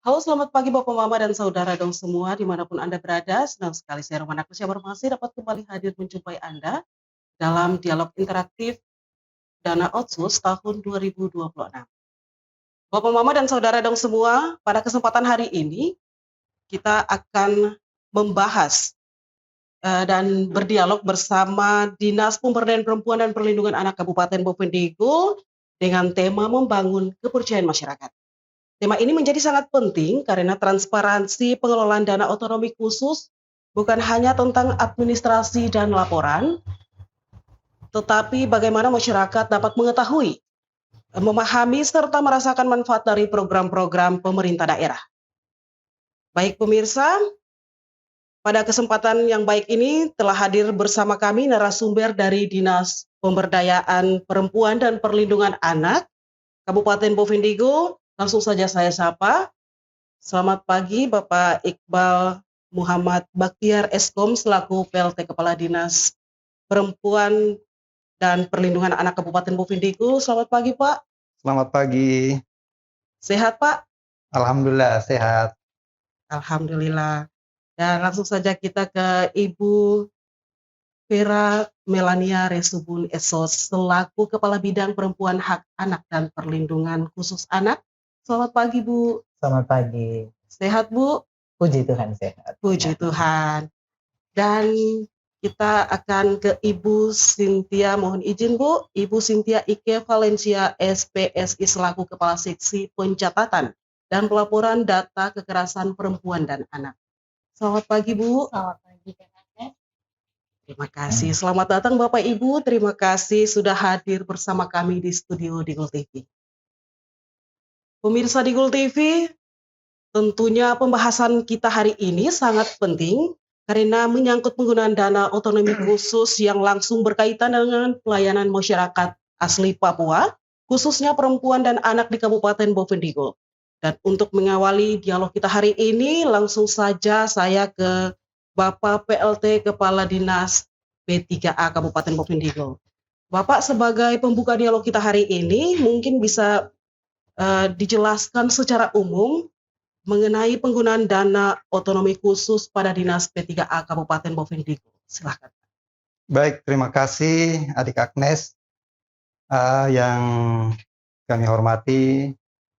Halo, selamat pagi Bapak, Mama, dan saudara dong semua dimanapun Anda berada. Senang sekali saya Romana Kurniasih dapat kembali hadir menjumpai Anda dalam dialog interaktif Dana Otsus tahun 2026. Bapak, Mama, dan saudara dong semua, pada kesempatan hari ini kita akan membahas dan berdialog bersama Dinas Pemberdayaan Perempuan dan Perlindungan Anak Kabupaten Bovendigul dengan tema membangun kepercayaan masyarakat. Tema ini menjadi sangat penting karena transparansi pengelolaan dana otonomi khusus bukan hanya tentang administrasi dan laporan, tetapi bagaimana masyarakat dapat mengetahui, memahami, serta merasakan manfaat dari program-program pemerintah daerah. Baik pemirsa, pada kesempatan yang baik ini telah hadir bersama kami narasumber dari Dinas Pemberdayaan Perempuan dan Perlindungan Anak Kabupaten Bovendigul. Langsung saja saya sapa. Selamat pagi Bapak Iqbal Muhammad Baktiar Eskom selaku PLT Kepala Dinas Perempuan dan Perlindungan Anak Kabupaten Bovendigul. Selamat pagi Pak. Selamat pagi. Sehat Pak? Alhamdulillah sehat. Alhamdulillah. Dan langsung saja kita ke Ibu Vera Melania Resubun Esos selaku Kepala Bidang Perempuan Hak Anak dan Perlindungan Khusus Anak. Selamat pagi Bu. Selamat pagi. Sehat Bu? Puji Tuhan sehat. Puji Tuhan. Dan kita akan ke Ibu Cynthia, mohon izin Bu, Ibu Cynthia Ike Valencia SPSI selaku Kepala Seksi Pencatatan dan Pelaporan Data Kekerasan Perempuan dan Anak. Selamat pagi Bu. Selamat pagi, Terima kasih. Selamat datang Bapak Ibu. Terima kasih sudah hadir bersama kami di studio Digul TV. Pemirsa Digul TV, tentunya pembahasan kita hari ini sangat penting karena menyangkut penggunaan dana otonomi khusus yang langsung berkaitan dengan pelayanan masyarakat asli Papua, khususnya perempuan dan anak di Kabupaten Bovendigul. Dan untuk mengawali dialog kita hari ini, langsung saja saya ke Bapak PLT Kepala Dinas P3A Kabupaten Bovendigul. Bapak sebagai pembuka dialog kita hari ini mungkin bisa dijelaskan secara umum mengenai penggunaan dana otonomi khusus pada Dinas P3A Kabupaten Bovendigul. Silakan. Baik, terima kasih Adik Agnes yang kami hormati,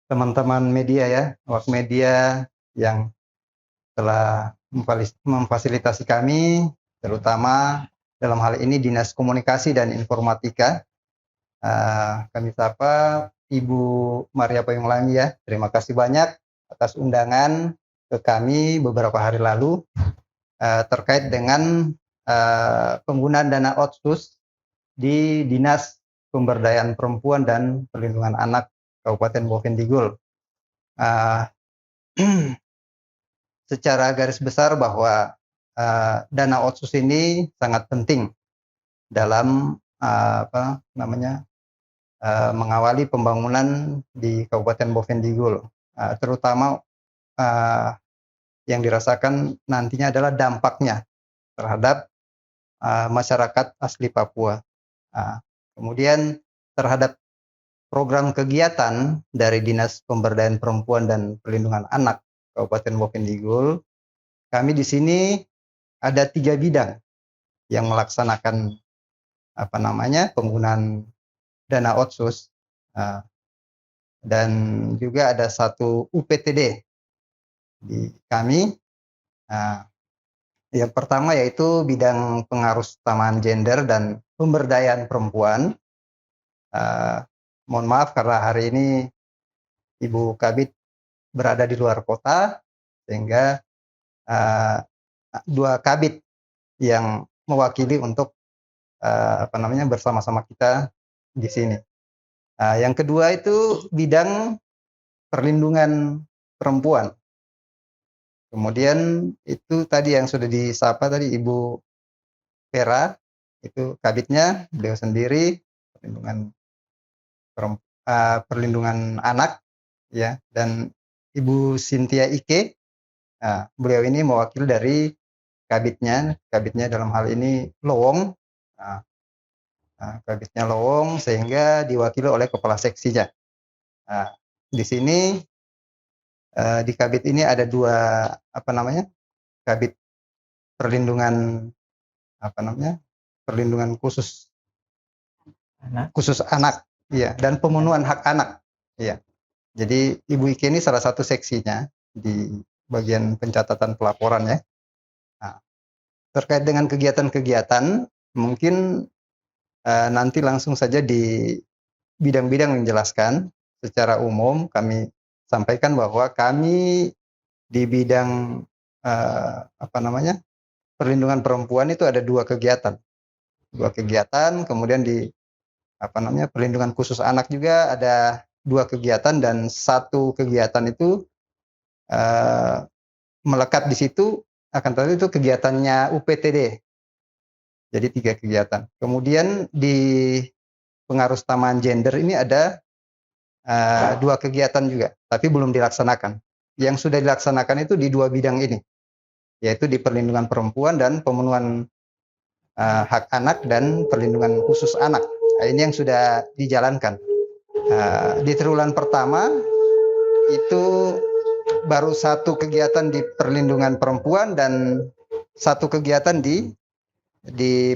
teman-teman media ya, awak media yang telah memfasilitasi kami, terutama dalam hal ini Dinas Komunikasi dan Informatika. Kami sapa Ibu Maria Payunglangi ya, terima kasih banyak atas undangan ke kami beberapa hari lalu terkait dengan penggunaan dana otsus di Dinas Pemberdayaan Perempuan dan Perlindungan Anak Kabupaten Bovendigul. Secara garis besar bahwa dana otsus ini sangat penting dalam mengawali pembangunan di Kabupaten Bovendigul, terutama yang dirasakan nantinya adalah dampaknya terhadap masyarakat asli Papua. Kemudian terhadap program kegiatan dari Dinas Pemberdayaan Perempuan dan Perlindungan Anak Kabupaten Bovendigul, kami di sini ada 3 bidang yang melaksanakan penggunaan dana otsus, dan juga ada 1 UPTD di kami. Yang pertama yaitu bidang pengarusutamaan gender dan pemberdayaan perempuan. Mohon maaf karena hari ini Ibu Kabid berada di luar kota, sehingga 2 kabid yang mewakili untuk bersama-sama kita di sini. Yang kedua itu bidang perlindungan perempuan. Kemudian itu tadi yang sudah disapa tadi Ibu Vera, itu kabidnya beliau sendiri perlindungan anak ya, dan Ibu Cynthia Ike, beliau ini mewakili dari kabidnya dalam hal ini Lowong, kabidnya Lowong, sehingga diwakili oleh kepala seksinya. Di sini Di Kabit ini ada 2 Kabit perlindungan perlindungan khusus Anak. anak, iya, dan pemenuhan hak anak, iya. Jadi Ibu Ike ini salah satu seksinya di bagian pencatatan pelaporan ya. Nah, terkait dengan kegiatan-kegiatan mungkin nanti langsung saja di bidang-bidang menjelaskan. Secara umum kami sampaikan bahwa kami di bidang perlindungan perempuan itu ada 2 kegiatan. 2 kegiatan, kemudian di perlindungan khusus anak juga ada 2 kegiatan dan 1 kegiatan itu melekat di situ, akan tetapi itu kegiatannya UPTD. Jadi 3 kegiatan. Kemudian di pengarustamaan gender ini ada 2 kegiatan juga, tapi belum dilaksanakan. Yang sudah dilaksanakan itu di 2 bidang ini, yaitu di perlindungan perempuan dan pemenuhan hak anak dan perlindungan khusus anak. Nah, ini yang sudah dijalankan. Di triwulan pertama itu baru 1 kegiatan di perlindungan perempuan dan 1 kegiatan di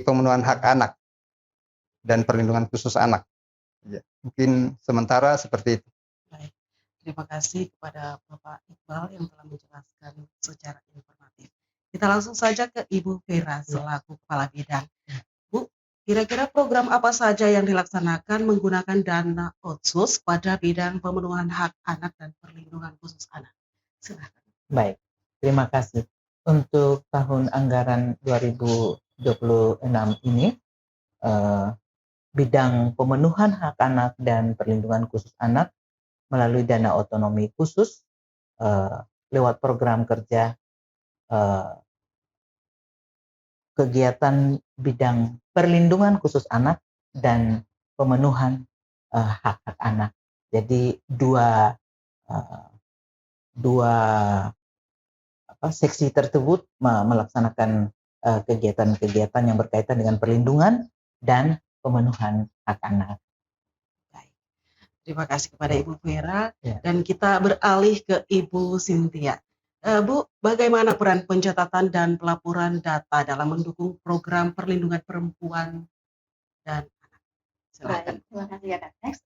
pemenuhan hak anak dan perlindungan khusus anak. Ya, mungkin sementara seperti itu. Baik, terima kasih kepada Bapak Iqbal yang telah menjelaskan secara informatif. Kita langsung saja ke Ibu Vera selaku Kepala Bidang. Bu, kira-kira program apa saja yang dilaksanakan menggunakan dana otsus pada bidang pemenuhan hak anak dan perlindungan khusus anak? Silakan. Baik, terima kasih. Untuk tahun anggaran 2026 ini, bidang pemenuhan hak anak dan perlindungan khusus anak melalui dana otonomi khusus lewat program kerja kegiatan bidang perlindungan khusus anak dan pemenuhan hak-hak anak. Jadi dua seksi tersebut melaksanakan kegiatan-kegiatan yang berkaitan dengan perlindungan dan pemenuhan hak anak. Baik. Terima kasih kepada Ibu Vera. Ya. Dan kita beralih ke Ibu Cynthia. Bu, bagaimana peran pencatatan dan pelaporan data dalam mendukung program perlindungan perempuan dan anak? Silakan. Baik, terima kasih ya Kak Next.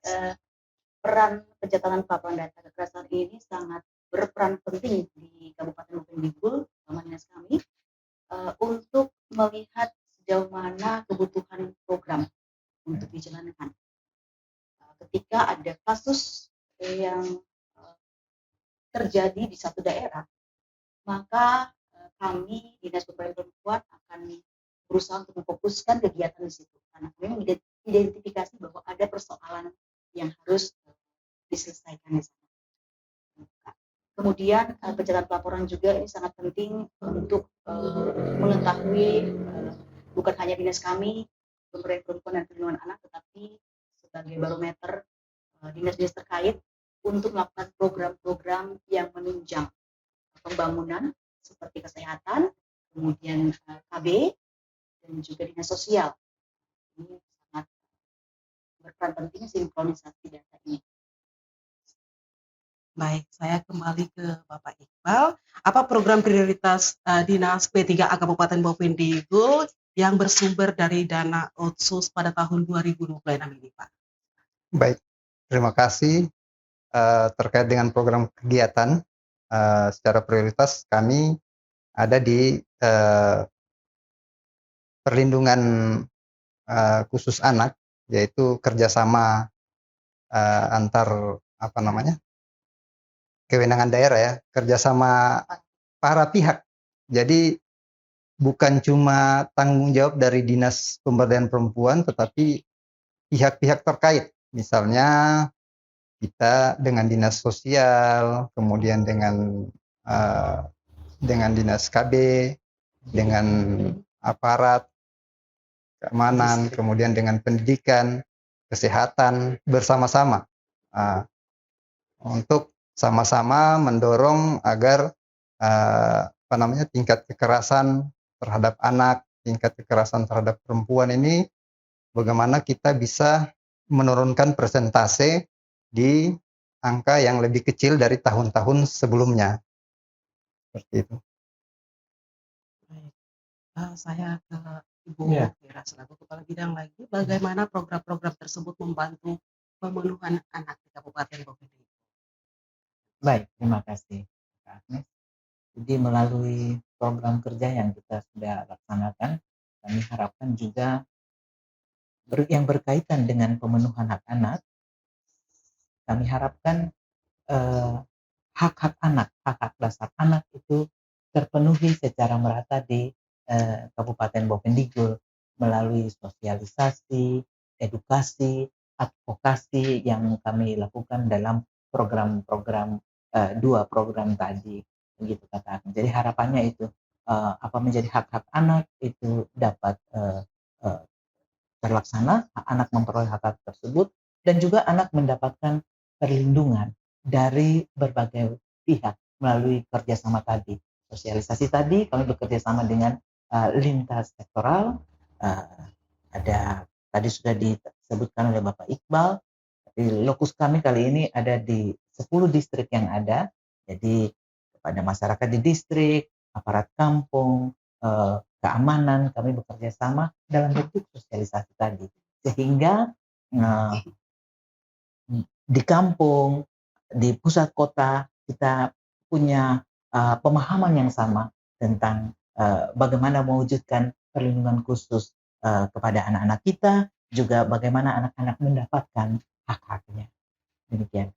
Peran pencatatan pelaporan data kekerasan ini sangat berperan penting di Kabupaten Bupeng Bingkul, terutama dinas kami, untuk melihat sejauh mana kebutuhan program untuk dijalankan. Ketika ada kasus yang terjadi di satu daerah, maka kami Dinas Pemberdayaan Perempuan akan berusaha untuk memfokuskan kegiatan di situ karena kami mengidentifikasi bahwa ada persoalan yang harus diselesaikan di sana. Kemudian pencatatan pelaporan juga ini sangat penting untuk mengetahui bukan hanya dinas kami Pemberdayaan Perempuan dan Perlindungan Anak, tetapi sebagai barometer dinas-dinas terkait untuk melakukan program-program yang menunjang pembangunan seperti kesehatan, kemudian KB, dan juga dinas sosial. Ini sangat berperan penting sinkronisasi data ini. Baik, saya kembali ke Bapak Iqbal. Apa program prioritas Dinas P3A Kabupaten Bupeng Bingkul yang bersumber dari dana otsus pada tahun 2026 ini, Pak? Baik, terima kasih. Terkait dengan program kegiatan, secara prioritas kami ada di perlindungan khusus anak, yaitu kerjasama antar kewenangan daerah ya, kerjasama para pihak. Jadi bukan cuma tanggung jawab dari Dinas Pemberdayaan Perempuan, tetapi pihak-pihak terkait. Misalnya kita dengan dinas sosial, kemudian dengan dinas KB, dengan aparat keamanan, kemudian dengan pendidikan, kesehatan bersama-sama untuk sama-sama mendorong agar tingkat kekerasan terhadap anak, tingkat kekerasan terhadap perempuan ini bagaimana kita bisa menurunkan persentase di angka yang lebih kecil dari tahun-tahun sebelumnya. Seperti itu. Baik. Saya ke Ibu Ya. Vera selaku Kepala Bidang lagi, bagaimana program-program tersebut membantu pemenuhan anak di Kabupaten Bovendigul? Baik, terima kasih Kak Agnes. Jadi melalui program kerja yang kita sudah laksanakan, kami harapkan juga yang berkaitan dengan pemenuhan hak anak, kami harapkan eh, hak-hak anak, hak-hak dasar anak itu terpenuhi secara merata di Kabupaten Bovendigul melalui sosialisasi, edukasi, advokasi yang kami lakukan dalam program-program dua program tadi, begitu katakan. Jadi harapannya itu apa menjadi hak-hak anak itu dapat eh, terlaksana, anak memperoleh hak-hak tersebut, dan juga anak mendapatkan perlindungan dari berbagai pihak melalui kerjasama tadi. Sosialisasi tadi kami bekerja sama dengan lintas sektoral, ada tadi sudah disebutkan oleh Bapak Iqbal, di lokus kami kali ini ada di 10 distrik yang ada, jadi kepada masyarakat di distrik, aparat kampung, keamanan, kami bekerja sama dalam bentuk sosialisasi tadi. Sehingga di kampung, di pusat kota, kita punya pemahaman yang sama tentang bagaimana mewujudkan perlindungan khusus kepada anak-anak kita, juga bagaimana anak-anak mendapatkan hak-haknya. Demikian.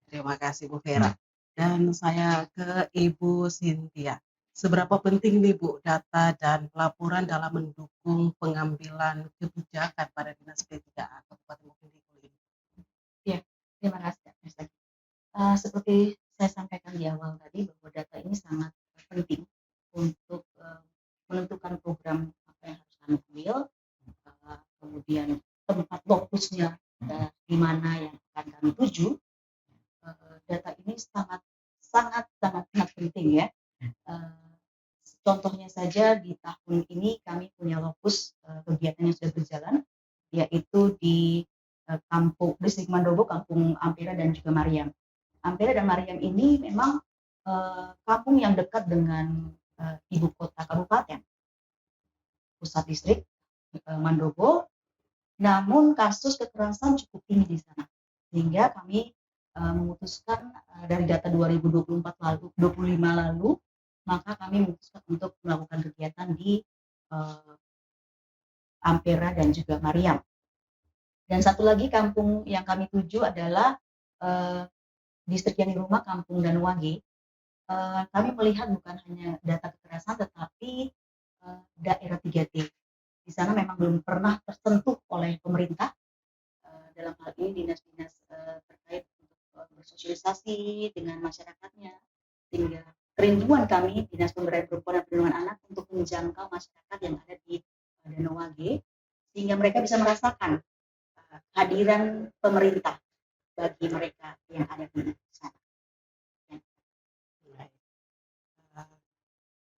Terima kasih Bu Vera. Dan saya ke Ibu Cynthia. Seberapa penting nih Bu data dan pelaporan dalam mendukung pengambilan kebijakan pada Dinas P3A Kabupaten Bovendigul ini? Terima kasih Kak Agnes. Seperti saya sampaikan di awal tadi bahwa data ini sangat penting untuk menentukan program apa yang harus kami ambil, kemudian tempat fokusnya di mana yang akan kami tuju. Data ini sangat penting ya. Contohnya saja di tahun ini kami punya lokus kegiatan yang sudah berjalan, yaitu di distrik Mandobo, Kampung Ampera dan juga Mariam. Ampera dan Mariam ini memang kampung yang dekat dengan ibu kota kabupaten, pusat distrik Mandobo. Namun kasus kekerasan cukup tinggi di sana, sehingga kami memutuskan dari data 2025 lalu, maka kami memutuskan untuk melakukan kegiatan di Ampera dan juga Mariam. Dan satu lagi kampung yang kami tuju adalah distrik yang di rumah Kampung Danuwage. Kami melihat bukan hanya data kekerasan tetapi daerah 3T. Di sana memang belum pernah tersentuh oleh pemerintah, dalam hal ini dinas-dinas terkait untuk bersosialisasi dengan masyarakatnya, sehingga kerinduan kami Dinas Pemberdayaan Perempuan dan Perlindungan Anak untuk menjangkau masyarakat yang ada di Danuwage, sehingga mereka bisa merasakan kehadiran pemerintah bagi mereka yang ada di sana.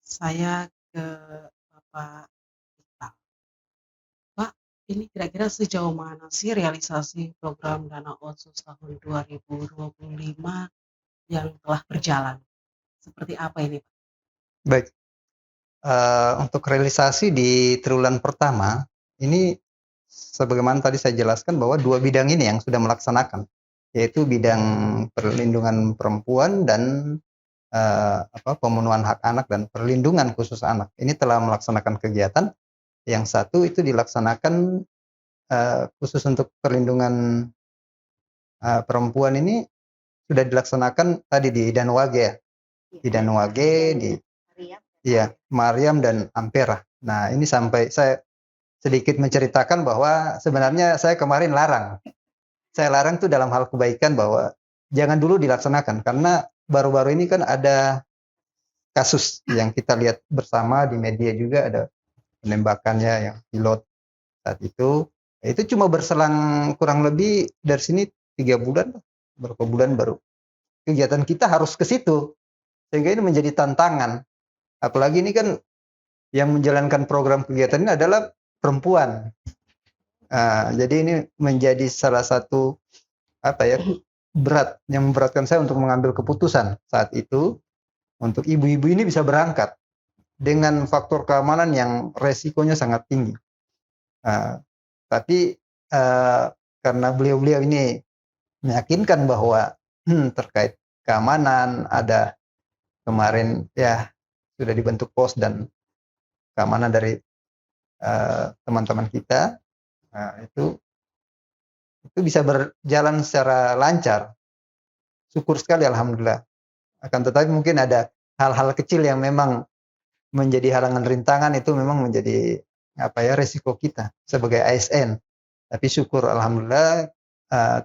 Saya ke Bapak Iqbal. Pak, ini kira-kira sejauh mana sih realisasi program Dana Otsus tahun 2025 yang telah berjalan? Seperti apa ini, Pak? Baik. Untuk realisasi di triwulan pertama, ini sebagaimana tadi saya jelaskan bahwa dua bidang ini yang sudah melaksanakan, yaitu bidang perlindungan perempuan dan pemenuhan hak anak dan perlindungan khusus anak. Ini telah melaksanakan kegiatan. Yang satu itu dilaksanakan khusus untuk perlindungan perempuan ini sudah dilaksanakan tadi di Danuwage ya. Di Danuwage, di Mariam dan Ampera. Nah, ini sampai saya sedikit menceritakan bahwa sebenarnya saya kemarin larang. Saya larang tuh dalam hal kebaikan bahwa jangan dulu dilaksanakan karena baru-baru ini kan ada kasus yang kita lihat bersama di media juga, ada penembakannya yang pilot saat itu. Itu cuma berselang kurang lebih dari sini 3 bulan, berapa bulan baru kegiatan kita harus ke situ. Sehingga ini menjadi tantangan. Apalagi ini kan yang menjalankan program kegiatan ini adalah perempuan. Jadi ini menjadi salah satu berat, yang memberatkan saya untuk mengambil keputusan saat itu untuk ibu-ibu ini bisa berangkat dengan faktor keamanan yang resikonya sangat tinggi. Tapi karena beliau-beliau ini meyakinkan bahwa terkait keamanan, ada kemarin ya sudah dibentuk pos dan keamanan dari teman-teman kita, itu bisa berjalan secara lancar. Syukur sekali alhamdulillah. Akan tetapi mungkin ada hal-hal kecil yang memang menjadi halangan rintangan, itu memang menjadi resiko kita sebagai ASN. Tapi syukur alhamdulillah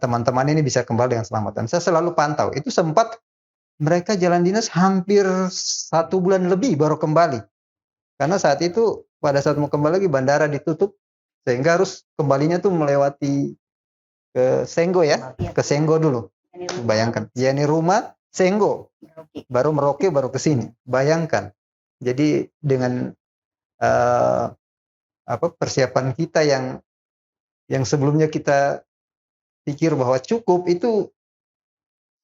teman-teman ini bisa kembali dengan selamat. Dan saya selalu pantau, itu sempat mereka jalan dinas hampir 1 bulan lebih baru kembali. Karena saat itu pada saat mau kembali lagi bandara ditutup, sehingga harus kembalinya tuh melewati ke Senggo ya, ke Senggo dulu. Bayangkan, yani rumah Senggo, baru Merauke, baru ke sini. Bayangkan. Jadi dengan persiapan kita yang sebelumnya kita pikir bahwa cukup, itu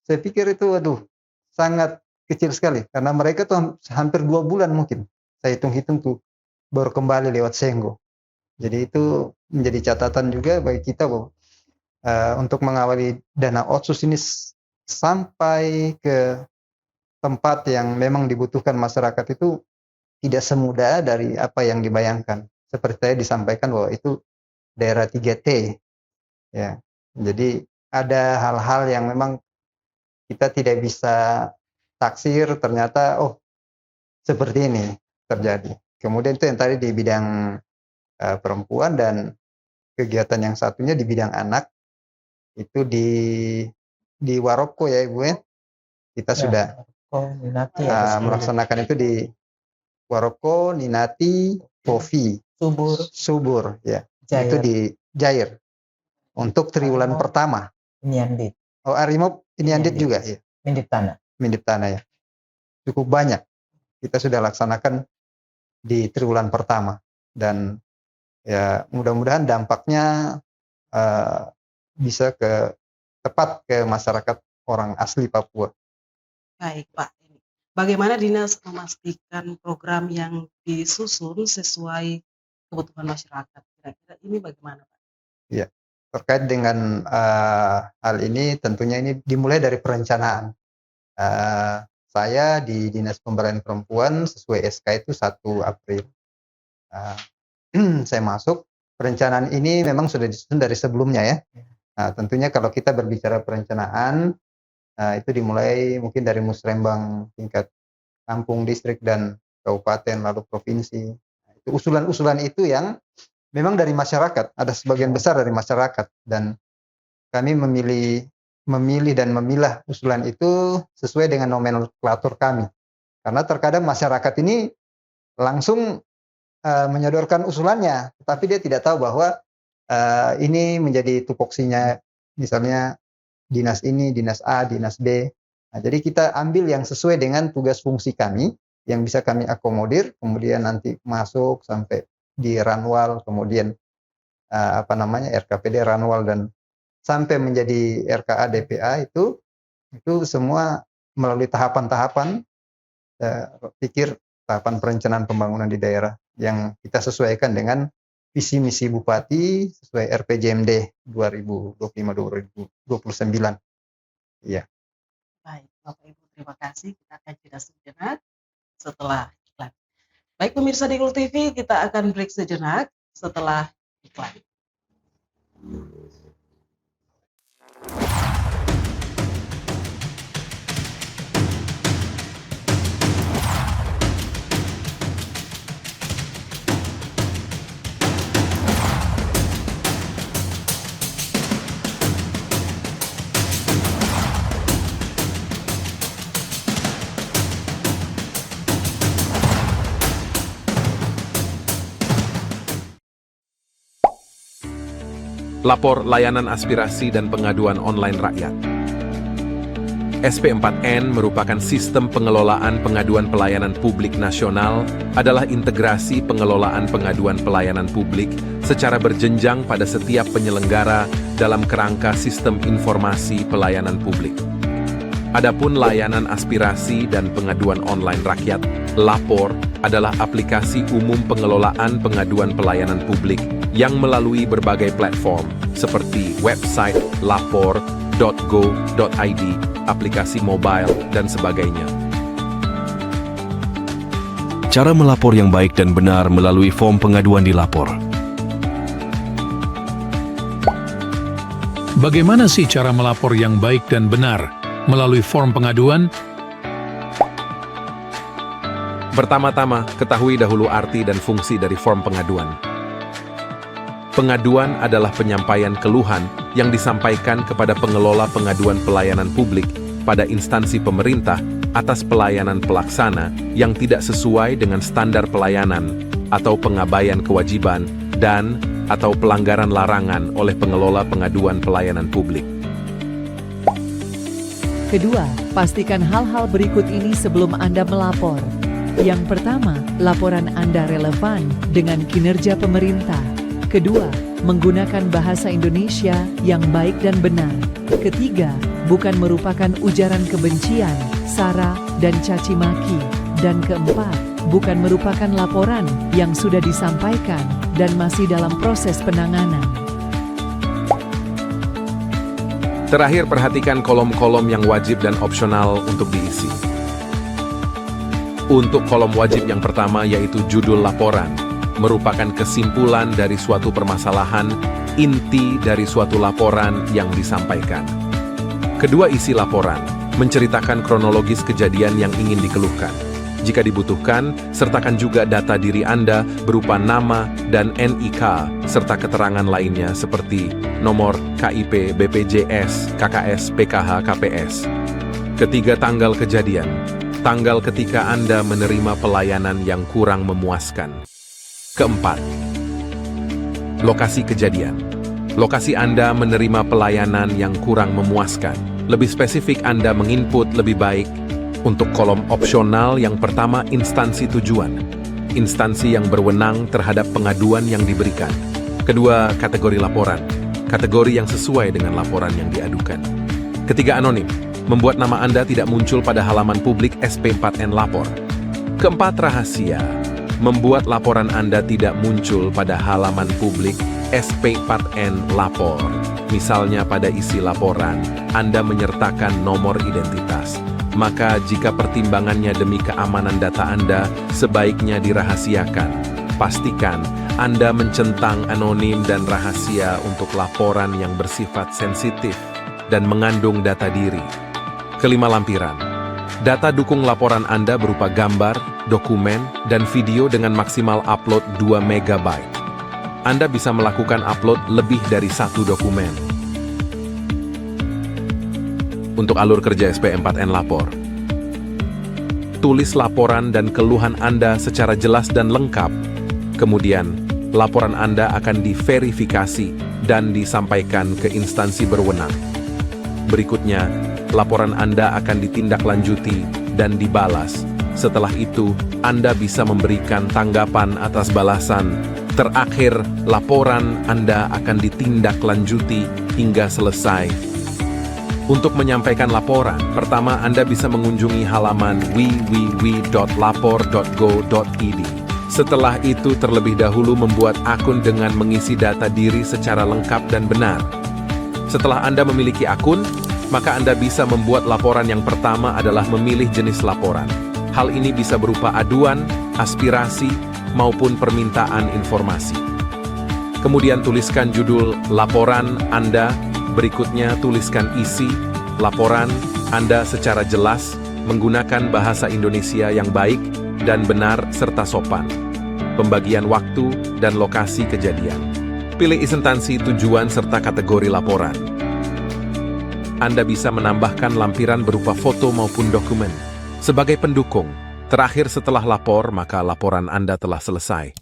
saya pikir itu sangat kecil sekali, karena mereka tuh hampir 2 bulan mungkin saya hitung-hitung tuh baru kembali lewat Senggo. Jadi itu menjadi catatan juga bagi kita bahwa untuk mengawali dana otsus ini sampai ke tempat yang memang dibutuhkan masyarakat itu tidak semudah dari apa yang dibayangkan. Seperti saya disampaikan bahwa itu daerah 3T ya. Jadi ada hal-hal yang memang kita tidak bisa taksir, ternyata seperti ini terjadi. Kemudian itu yang tadi di bidang perempuan, dan kegiatan yang satunya di bidang anak itu di Waroko ya Ibu ya. Kita sudah melaksanakan itu di Waroko, Ninati, Povi, Subur ya. Jair. Itu di Jair. Untuk triwulan pertama. Niandit. Arimo Niandit juga ya. Mindip Tanah ya. Cukup banyak kita sudah laksanakan di triwulan pertama, dan ya mudah-mudahan dampaknya bisa tepat ke masyarakat orang asli Papua. Baik Pak, bagaimana dinas memastikan program yang disusun sesuai kebutuhan masyarakat? Kira-kira ini bagaimana Pak? Ya, terkait dengan hal ini tentunya ini dimulai dari perencanaan. Saya di Dinas Pemberdayaan Perempuan sesuai SK itu 1 April. Saya masuk, perencanaan ini memang sudah disusun dari sebelumnya ya. Nah, tentunya kalau kita berbicara perencanaan, itu dimulai mungkin dari musrembang tingkat kampung, distrik, dan kabupaten, lalu provinsi. Itu usulan-usulan itu yang memang dari masyarakat, ada sebagian besar dari masyarakat, dan kami memilih dan memilah usulan itu sesuai dengan nomenklatur kami. Karena terkadang masyarakat ini langsung menyodorkan usulannya, tapi dia tidak tahu bahwa ini menjadi tupoksinya, misalnya dinas ini, dinas A, dinas B. Nah, jadi kita ambil yang sesuai dengan tugas fungsi kami, yang bisa kami akomodir, kemudian nanti masuk sampai di Ranwal, kemudian RKPD Ranwal, dan sampai menjadi RKA DPA itu semua melalui tahapan-tahapan, pikir tahapan perencanaan pembangunan di daerah yang kita sesuaikan dengan visi misi Bupati sesuai RPJMD 2025-2029. Iya. Baik, Bapak Ibu, terima kasih. Kita akan jeda sejenak setelah iklan. Baik pemirsa di Gul TV, kita akan break sejenak setelah iklan. Lapor layanan aspirasi dan pengaduan online rakyat. SP4N merupakan sistem pengelolaan pengaduan pelayanan publik nasional, adalah integrasi pengelolaan pengaduan pelayanan publik secara berjenjang pada setiap penyelenggara dalam kerangka sistem informasi pelayanan publik. Adapun layanan aspirasi dan pengaduan online rakyat, Lapor, adalah aplikasi umum pengelolaan pengaduan pelayanan publik yang melalui berbagai platform seperti website lapor.go.id, aplikasi mobile, dan sebagainya. Cara melapor yang baik dan benar melalui form pengaduan di Lapor. Bagaimana sih cara melapor yang baik dan benar melalui form pengaduan? Pertama-tama, ketahui dahulu arti dan fungsi dari form pengaduan. Pengaduan adalah penyampaian keluhan yang disampaikan kepada pengelola pengaduan pelayanan publik pada instansi pemerintah atas pelayanan pelaksana yang tidak sesuai dengan standar pelayanan atau pengabaian kewajiban dan atau pelanggaran larangan oleh pengelola pengaduan pelayanan publik. Kedua, pastikan hal-hal berikut ini sebelum Anda melapor. Yang pertama, laporan Anda relevan dengan kinerja pemerintah. Kedua, menggunakan bahasa Indonesia yang baik dan benar. Ketiga, bukan merupakan ujaran kebencian, sara, dan caci maki. Dan keempat, bukan merupakan laporan yang sudah disampaikan dan masih dalam proses penanganan. Terakhir, perhatikan kolom-kolom yang wajib dan opsional untuk diisi. Untuk kolom wajib yang pertama yaitu judul laporan, merupakan kesimpulan dari suatu permasalahan, inti dari suatu laporan yang disampaikan. Kedua, isi laporan, menceritakan kronologis kejadian yang ingin dikeluhkan. Jika dibutuhkan, sertakan juga data diri Anda berupa nama dan NIK, serta keterangan lainnya seperti nomor KIP, BPJS, KKS, PKH, KPS. Ketiga, tanggal kejadian. Tanggal ketika Anda menerima pelayanan yang kurang memuaskan. Keempat, lokasi kejadian. Lokasi Anda menerima pelayanan yang kurang memuaskan. Lebih spesifik, Anda menginput lebih baik. Untuk kolom opsional yang pertama, instansi tujuan. Instansi yang berwenang terhadap pengaduan yang diberikan. Kedua, kategori laporan. Kategori yang sesuai dengan laporan yang diadukan. Ketiga, anonim. Membuat nama Anda tidak muncul pada halaman publik SP4N Lapor. Keempat, rahasia. Membuat laporan Anda tidak muncul pada halaman publik SP4N Lapor. Misalnya pada isi laporan, Anda menyertakan nomor identitas. Maka jika pertimbangannya demi keamanan data Anda, sebaiknya dirahasiakan. Pastikan Anda mencentang anonim dan rahasia untuk laporan yang bersifat sensitif dan mengandung data diri. Kelima, lampiran. Data dukung laporan Anda berupa gambar, dokumen, dan video dengan maksimal upload 2 MB. Anda bisa melakukan upload lebih dari 1 dokumen. Untuk alur kerja SP4N Lapor. Tulis laporan dan keluhan Anda secara jelas dan lengkap. Kemudian, laporan Anda akan diverifikasi dan disampaikan ke instansi berwenang. Berikutnya, laporan Anda akan ditindaklanjuti dan dibalas. Setelah itu, Anda bisa memberikan tanggapan atas balasan. Terakhir, laporan Anda akan ditindaklanjuti hingga selesai. Untuk menyampaikan laporan, pertama Anda bisa mengunjungi halaman www.lapor.go.id. Setelah itu, terlebih dahulu membuat akun dengan mengisi data diri secara lengkap dan benar. Setelah Anda memiliki akun, maka Anda bisa membuat laporan. Yang pertama adalah memilih jenis laporan. Hal ini bisa berupa aduan, aspirasi, maupun permintaan informasi. Kemudian tuliskan judul laporan Anda. Berikutnya tuliskan isi laporan Anda secara jelas, menggunakan bahasa Indonesia yang baik dan benar serta sopan. Pembagian waktu dan lokasi kejadian. Pilih instansi tujuan serta kategori laporan. Anda bisa menambahkan lampiran berupa foto maupun dokumen. Sebagai pendukung, terakhir setelah lapor, maka laporan Anda telah selesai.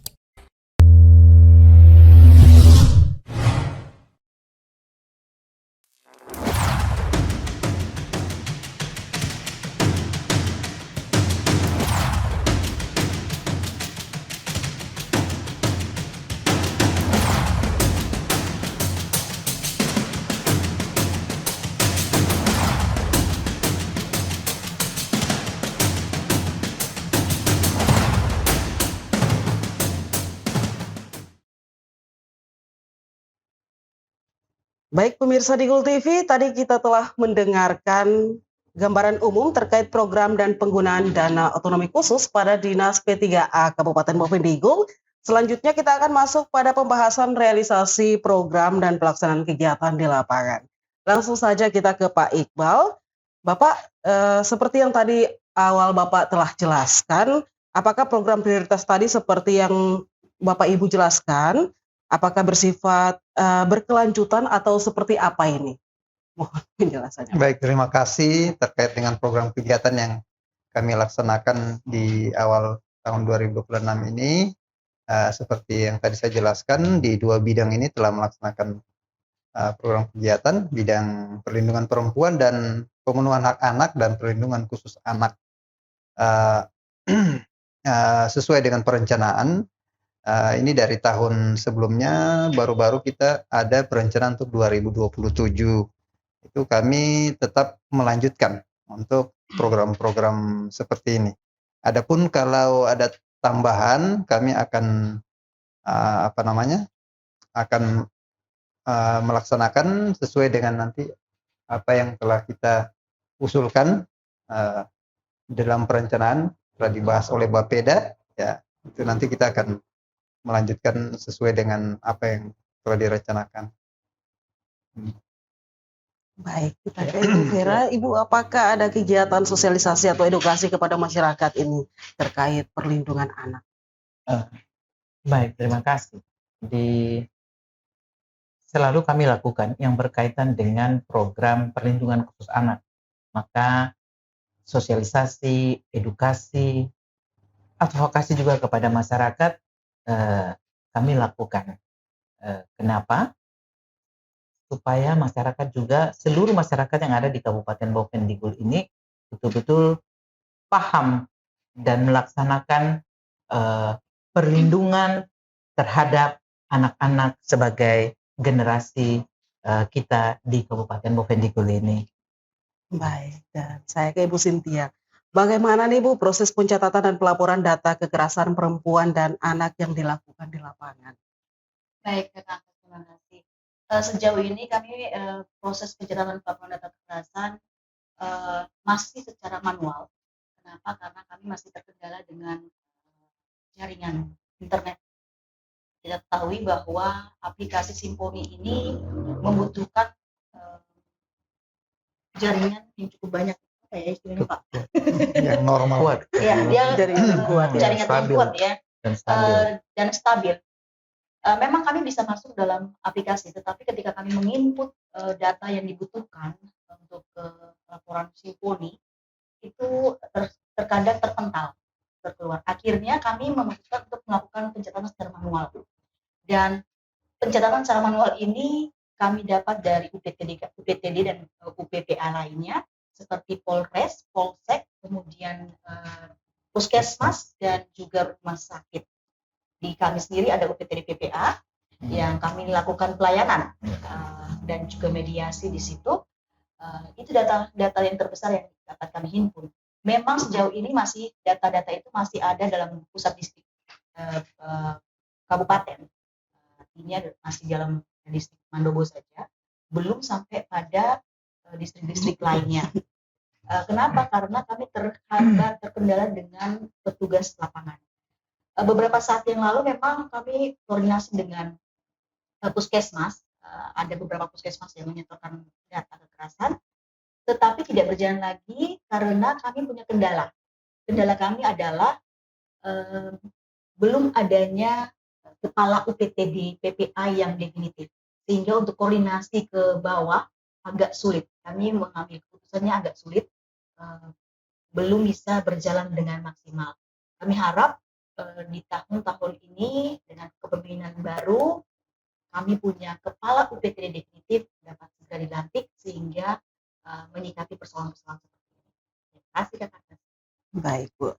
Baik pemirsa di Gul TV, tadi kita telah mendengarkan gambaran umum terkait program dan penggunaan dana otonomi khusus pada Dinas P3A Kabupaten Bovendigul. Selanjutnya kita akan masuk pada pembahasan realisasi program dan pelaksanaan kegiatan di lapangan. Langsung saja kita ke Pak Iqbal. Bapak, seperti yang tadi awal Bapak telah jelaskan, apakah program prioritas tadi seperti yang Bapak Ibu jelaskan, apakah bersifat berkelanjutan atau seperti apa ini? Mohon penjelasannya. Baik, terima kasih terkait dengan program kegiatan yang kami laksanakan di awal tahun 2026 ini. Seperti yang tadi saya jelaskan, di dua bidang ini telah melaksanakan program kegiatan, bidang perlindungan perempuan dan pemenuhan hak anak dan perlindungan khusus anak. Sesuai dengan perencanaan, ini dari tahun sebelumnya, baru-baru kita ada perencanaan untuk 2027. Itu kami tetap melanjutkan untuk program-program seperti ini. Adapun kalau ada tambahan, kami akan akan melaksanakan sesuai dengan nanti apa yang telah kita usulkan dalam perencanaan, telah dibahas oleh Bapeda, ya itu nanti kita akan melanjutkan sesuai dengan apa yang telah direncanakan. Baik, kita ke Ibu Vera. Ibu, apakah ada kegiatan sosialisasi atau edukasi kepada masyarakat ini terkait perlindungan anak? Baik, terima kasih. Selalu kami lakukan yang berkaitan dengan program perlindungan khusus anak. Maka sosialisasi, edukasi, advokasi juga kepada masyarakat kami lakukan. Kenapa? Supaya masyarakat juga, seluruh masyarakat yang ada di Kabupaten Bovendigul ini betul-betul paham dan melaksanakan perlindungan terhadap anak-anak sebagai generasi kita di Kabupaten Bovendigul ini. Baik, dan saya ke Ibu Cynthia. Bagaimana nih Bu proses pencatatan dan pelaporan data kekerasan perempuan dan anak yang dilakukan di lapangan? Baik, Kak, terima kasih. Sejauh ini kami proses pencatatan pelaporan data kekerasan masih secara manual. Kenapa? Karena kami masih terkendala dengan jaringan internet. Kita ketahui bahwa aplikasi Simponi ini membutuhkan jaringan yang cukup banyak. Apa ya istilahnya Pak? Yang normal. Kuat. Ya, dia Jaringan kuat, ya. jaringan yang kuat ya Dan stabil. Memang kami bisa masuk dalam aplikasi, tetapi ketika kami menginput data yang dibutuhkan untuk laporan Simponi itu terkadang terpental terkeluar. Akhirnya kami memutuskan untuk melakukan pencatatan secara manual. Dan pencatatan secara manual ini kami dapat dari UPTD dan UPPA lainnya seperti Polres, Polsek, kemudian Puskesmas dan juga rumah sakit. Di kami sendiri ada UPTD PPA yang kami lakukan pelayanan dan juga mediasi di situ. Itu data yang terbesar yang dapat kami himpun. Memang sejauh ini masih data-data itu masih ada dalam pusat distrik kabupaten. Artinya masih dalam distrik Mandobo saja, belum sampai pada distrik-distrik lainnya. Kenapa? Karena kami terkendala dengan petugas lapangan. Beberapa saat yang lalu memang kami koordinasi dengan puskesmas, ada beberapa puskesmas yang menyetorkan data kekerasan, tetapi tidak berjalan lagi karena kami punya kendala. Kendala kami adalah belum adanya kepala UPTD PPA yang definitif, sehingga untuk koordinasi ke bawah agak sulit. Kami mengambil keputusannya agak sulit, belum bisa berjalan dengan maksimal. Kami harap di tahun-tahun ini dengan kepemimpinan baru kami punya kepala UPTD definitif dapat segera dilantik sehingga menyikapi persoalan-persoalan seperti ini. Terima kasih Kak. Baik Bu,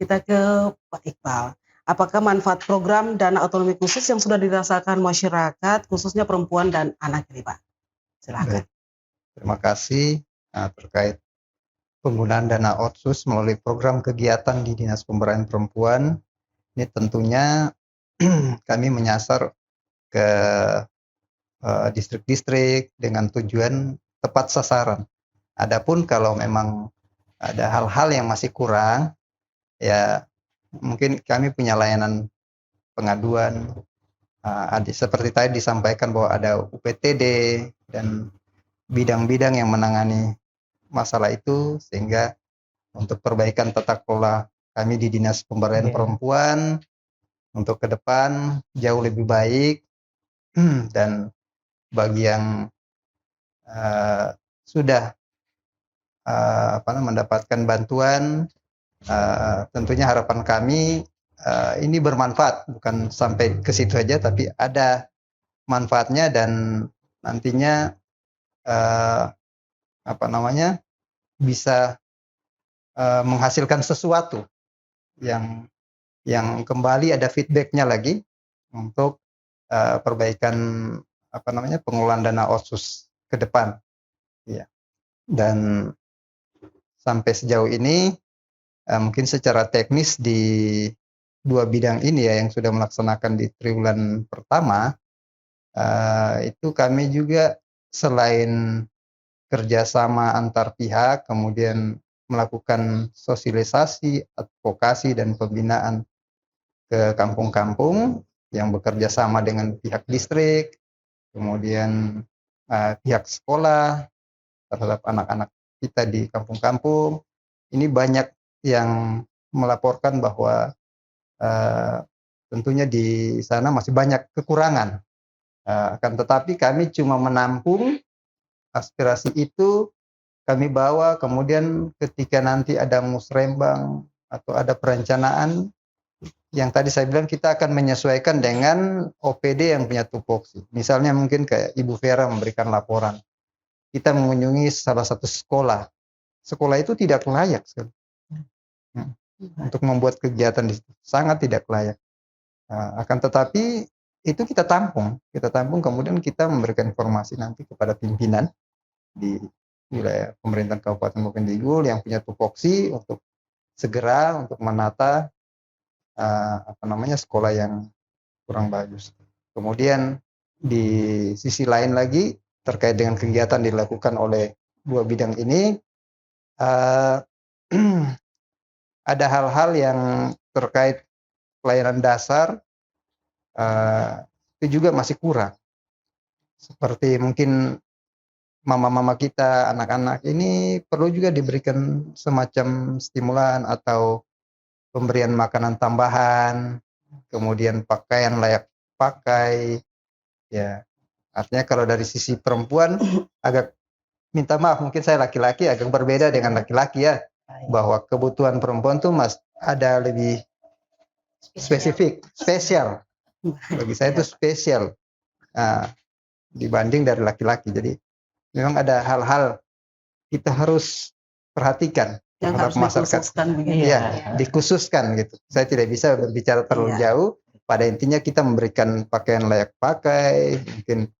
kita ke Pak Iqbal. Apakah manfaat program dana otonomi khusus yang sudah dirasakan masyarakat khususnya perempuan dan anak ini Pak? Silakan. Terima kasih terkait penggunaan dana otsus melalui program kegiatan di Dinas Pemberdayaan Perempuan. Ini tentunya kami menyasar ke distrik-distrik dengan tujuan tepat sasaran. Adapun kalau memang ada hal-hal yang masih kurang, ya mungkin kami punya layanan pengaduan. Seperti tadi disampaikan bahwa ada UPTD dan bidang-bidang yang menangani masalah itu, sehingga untuk perbaikan tata kelola kami di Dinas Pemberdayaan Perempuan untuk ke depan jauh lebih baik. Dan bagi yang sudah mendapatkan bantuan, tentunya harapan kami ini bermanfaat, bukan sampai ke situ aja, tapi ada manfaatnya dan nantinya bisa menghasilkan sesuatu yang kembali ada feedbacknya lagi untuk perbaikan pengelolaan dana otsus ke depan. Ya. Dan sampai sejauh ini mungkin secara teknis di dua bidang ini ya yang sudah melaksanakan di triwulan pertama, itu kami juga selain kerjasama antar pihak, kemudian melakukan sosialisasi, advokasi, dan pembinaan ke kampung-kampung yang bekerja sama dengan pihak distrik, kemudian pihak sekolah terhadap anak-anak kita di kampung-kampung. Ini banyak yang melaporkan bahwa tentunya di sana masih banyak kekurangan. Akan tetapi kami cuma menampung aspirasi itu, kami bawa, kemudian ketika nanti ada musrembang atau ada perencanaan, yang tadi saya bilang kita akan menyesuaikan dengan OPD yang punya tupoksi. Misalnya mungkin kayak Ibu Vera memberikan laporan, kita mengunjungi salah satu sekolah. Sekolah itu tidak layak sekali. Untuk membuat kegiatan di situ sangat tidak layak. Akan tetapi itu kita tampung kemudian kita memberikan informasi nanti kepada pimpinan di wilayah pemerintahan Kabupaten Bovendigul yang punya tupoksi untuk segera untuk menata sekolah yang kurang bagus. Kemudian di sisi lain lagi terkait dengan kegiatan dilakukan oleh dua bidang ini, ada hal-hal yang terkait pelayanan dasar itu juga masih kurang. Seperti mungkin mama-mama kita, anak-anak ini perlu juga diberikan semacam stimulan atau pemberian makanan tambahan, kemudian pakaian layak pakai. Ya, artinya kalau dari sisi perempuan agak minta maaf, mungkin saya laki-laki agak berbeda dengan laki-laki ya. Bahwa kebutuhan perempuan tuh ada lebih spesial. Bagi saya itu spesial dibanding dari laki-laki. Jadi memang ada hal-hal kita harus perhatikan yang harus dikhususkan begitu. Iya, dikhususkan gitu. Saya tidak bisa berbicara terlalu jauh. Pada intinya kita memberikan pakaian layak pakai, mungkin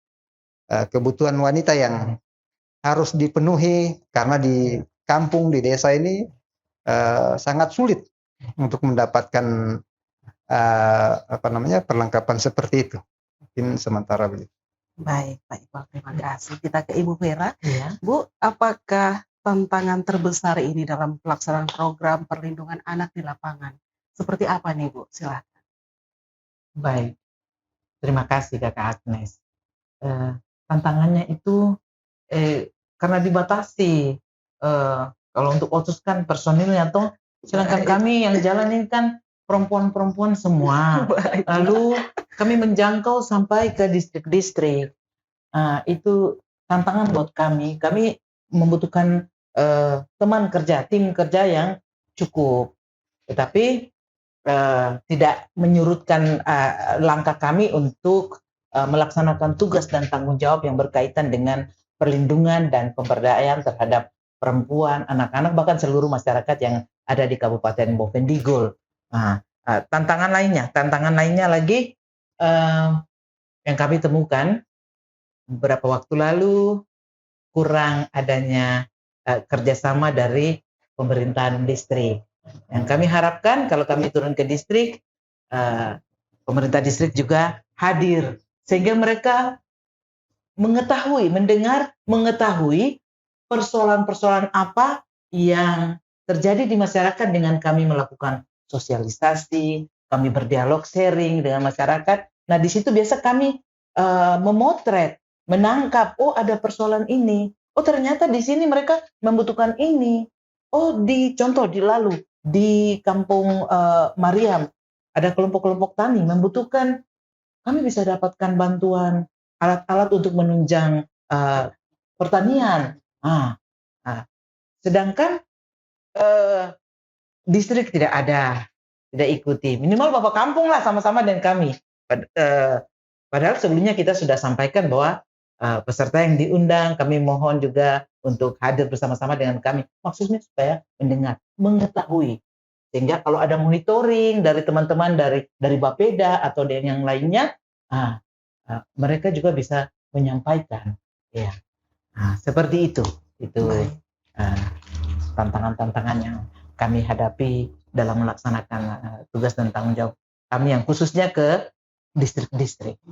kebutuhan wanita yang harus dipenuhi karena di kampung, di desa ini sangat sulit untuk mendapatkan perlengkapan seperti itu. Mungkin sementara begitu. Baik, Pak Iqbal, terima kasih. Kita ke Ibu Vera. Ya. Bu, apakah tantangan terbesar ini dalam pelaksanaan program perlindungan anak di lapangan? Seperti apa nih Bu? Silahkan. Baik, terima kasih Kakak Agnes. Tantangannya itu karena dibatasi. Kalau untuk otsus kan personilnya toh, sedangkan kami yang jalan ini kan perempuan-perempuan semua. Lalu kami menjangkau sampai ke distrik-distrik. Itu tantangan buat kami. Kami membutuhkan teman kerja, tim kerja yang cukup. Tetapi tidak menyurutkan langkah kami untuk melaksanakan tugas dan tanggung jawab yang berkaitan dengan perlindungan dan pemberdayaan terhadap perempuan, anak-anak, bahkan seluruh masyarakat yang ada di Kabupaten Bovendigul. Tantangan lainnya lagi yang kami temukan beberapa waktu lalu, kurang adanya kerjasama dari pemerintahan distrik. Yang kami harapkan kalau kami turun ke distrik, pemerintah distrik juga hadir sehingga mereka mengetahui persoalan-persoalan apa yang terjadi di masyarakat dengan kami melakukan sosialisasi, kami berdialog sharing dengan masyarakat. Nah, di situ biasa kami memotret, menangkap, oh ada persoalan ini, oh ternyata di sini mereka membutuhkan ini, oh di Lalu di Kampung Mariam ada kelompok-kelompok tani membutuhkan, kami bisa dapatkan bantuan alat-alat untuk menunjang pertanian. Sedangkan distrik tidak ada, tidak ikuti. Minimal Bapak Kampung lah sama-sama dengan kami. Padahal sebelumnya kita sudah sampaikan bahwa peserta yang diundang, kami mohon juga untuk hadir bersama-sama dengan kami. Maksudnya supaya mendengar, mengetahui. Sehingga kalau ada monitoring dari teman-teman dari Bapeda atau dari yang lainnya, mereka juga bisa menyampaikan. Ya. Seperti itu. Itu tantangan-tantangan yang kami hadapi dalam melaksanakan tugas dan tanggung jawab kami yang khususnya ke distrik-distrik.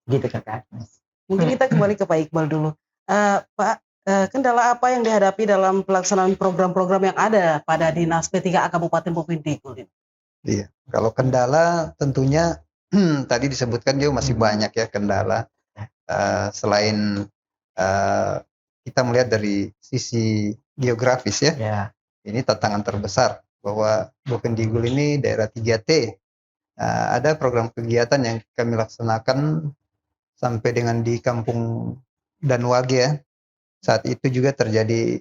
Gitu Kakak Agnes. Mungkin kita kembali ke Pak Iqbal dulu. Pak, kendala apa yang dihadapi dalam pelaksanaan program-program yang ada pada Dinas P3A Kabupaten Bovendigul? Iya, kalau kendala tentunya tadi disebutkan juga masih banyak ya kendala. Selain kita melihat dari sisi geografis ya. Ini tantangan terbesar bahwa Bovendigul ini daerah 3T. Ada program kegiatan yang kami laksanakan sampai dengan di Kampung Danwage ya. Saat itu juga terjadi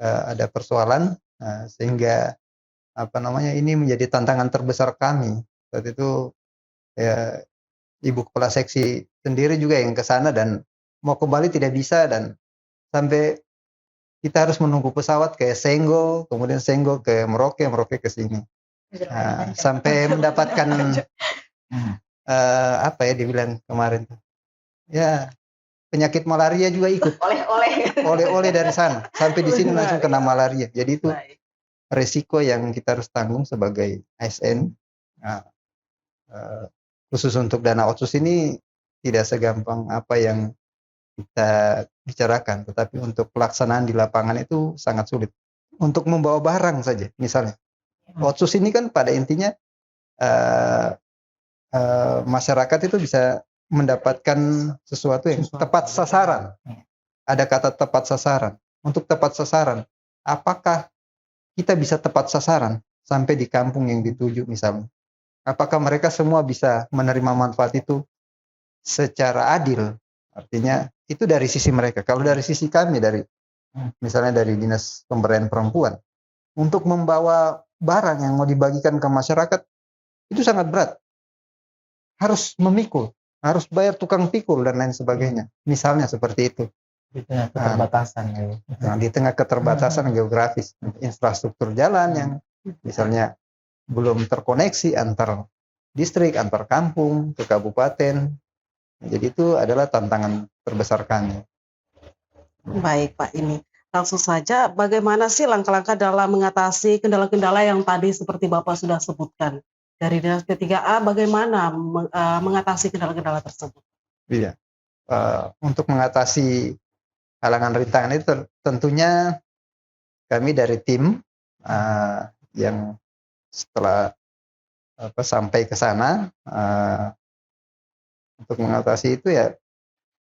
ada persoalan sehingga ini menjadi tantangan terbesar kami. Saat itu ya, Ibu Kepala Seksi sendiri juga yang ke sana dan mau kembali tidak bisa, dan sampai kita harus menunggu pesawat ke Senggol, kemudian Senggol ke Merauke, Merauke ke sini. Sampai mendapatkan dibilang kemarin ya, penyakit malaria juga ikut. Oleh-oleh dari sana sampai di sini langsung kena malaria. Jadi itu resiko yang kita harus tanggung sebagai ASN. Khusus untuk dana otsus ini tidak segampang apa yang kita bicarakan, tetapi untuk pelaksanaan di lapangan itu sangat sulit. Untuk membawa barang saja, misalnya otsus ini kan pada intinya masyarakat itu bisa mendapatkan sesuatu yang tepat sasaran. Ada kata tepat sasaran. Untuk tepat sasaran, apakah kita bisa tepat sasaran sampai di kampung yang dituju misalnya? Apakah mereka semua bisa menerima manfaat itu secara adil? Artinya itu dari sisi mereka. Kalau dari sisi kami, misalnya dari Dinas Pemberdayaan Perempuan, untuk membawa barang yang mau dibagikan ke masyarakat itu sangat berat. Harus memikul, harus bayar tukang pikul dan lain sebagainya. Misalnya seperti itu. Di tengah keterbatasan. Di tengah keterbatasan geografis, infrastruktur jalan yang misalnya belum terkoneksi antar distrik, antar kampung ke kabupaten. Jadi itu adalah tantangan terbesar kami. Baik Pak, ini langsung saja, bagaimana sih langkah-langkah dalam mengatasi kendala-kendala yang tadi seperti Bapak sudah sebutkan? Dari Dinas P3A bagaimana mengatasi kendala-kendala tersebut? Iya, untuk mengatasi halangan rintangan itu tentunya kami dari tim yang setelah sampai ke sana untuk mengatasi itu ya,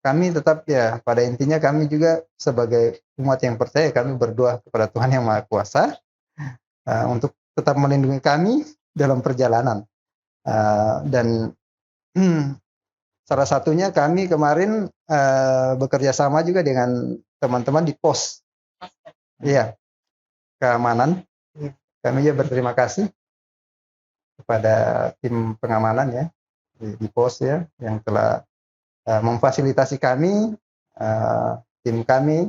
kami tetap ya pada intinya kami juga sebagai umat yang percaya, kami berdoa kepada Tuhan Yang Maha Kuasa untuk tetap melindungi kami dalam perjalanan. Dan salah satunya kami kemarin bekerja sama juga dengan teman-teman di pos. Iya, keamanan. Kami juga berterima kasih kepada tim pengamanan ya di pos ya, yang telah memfasilitasi kami, tim kami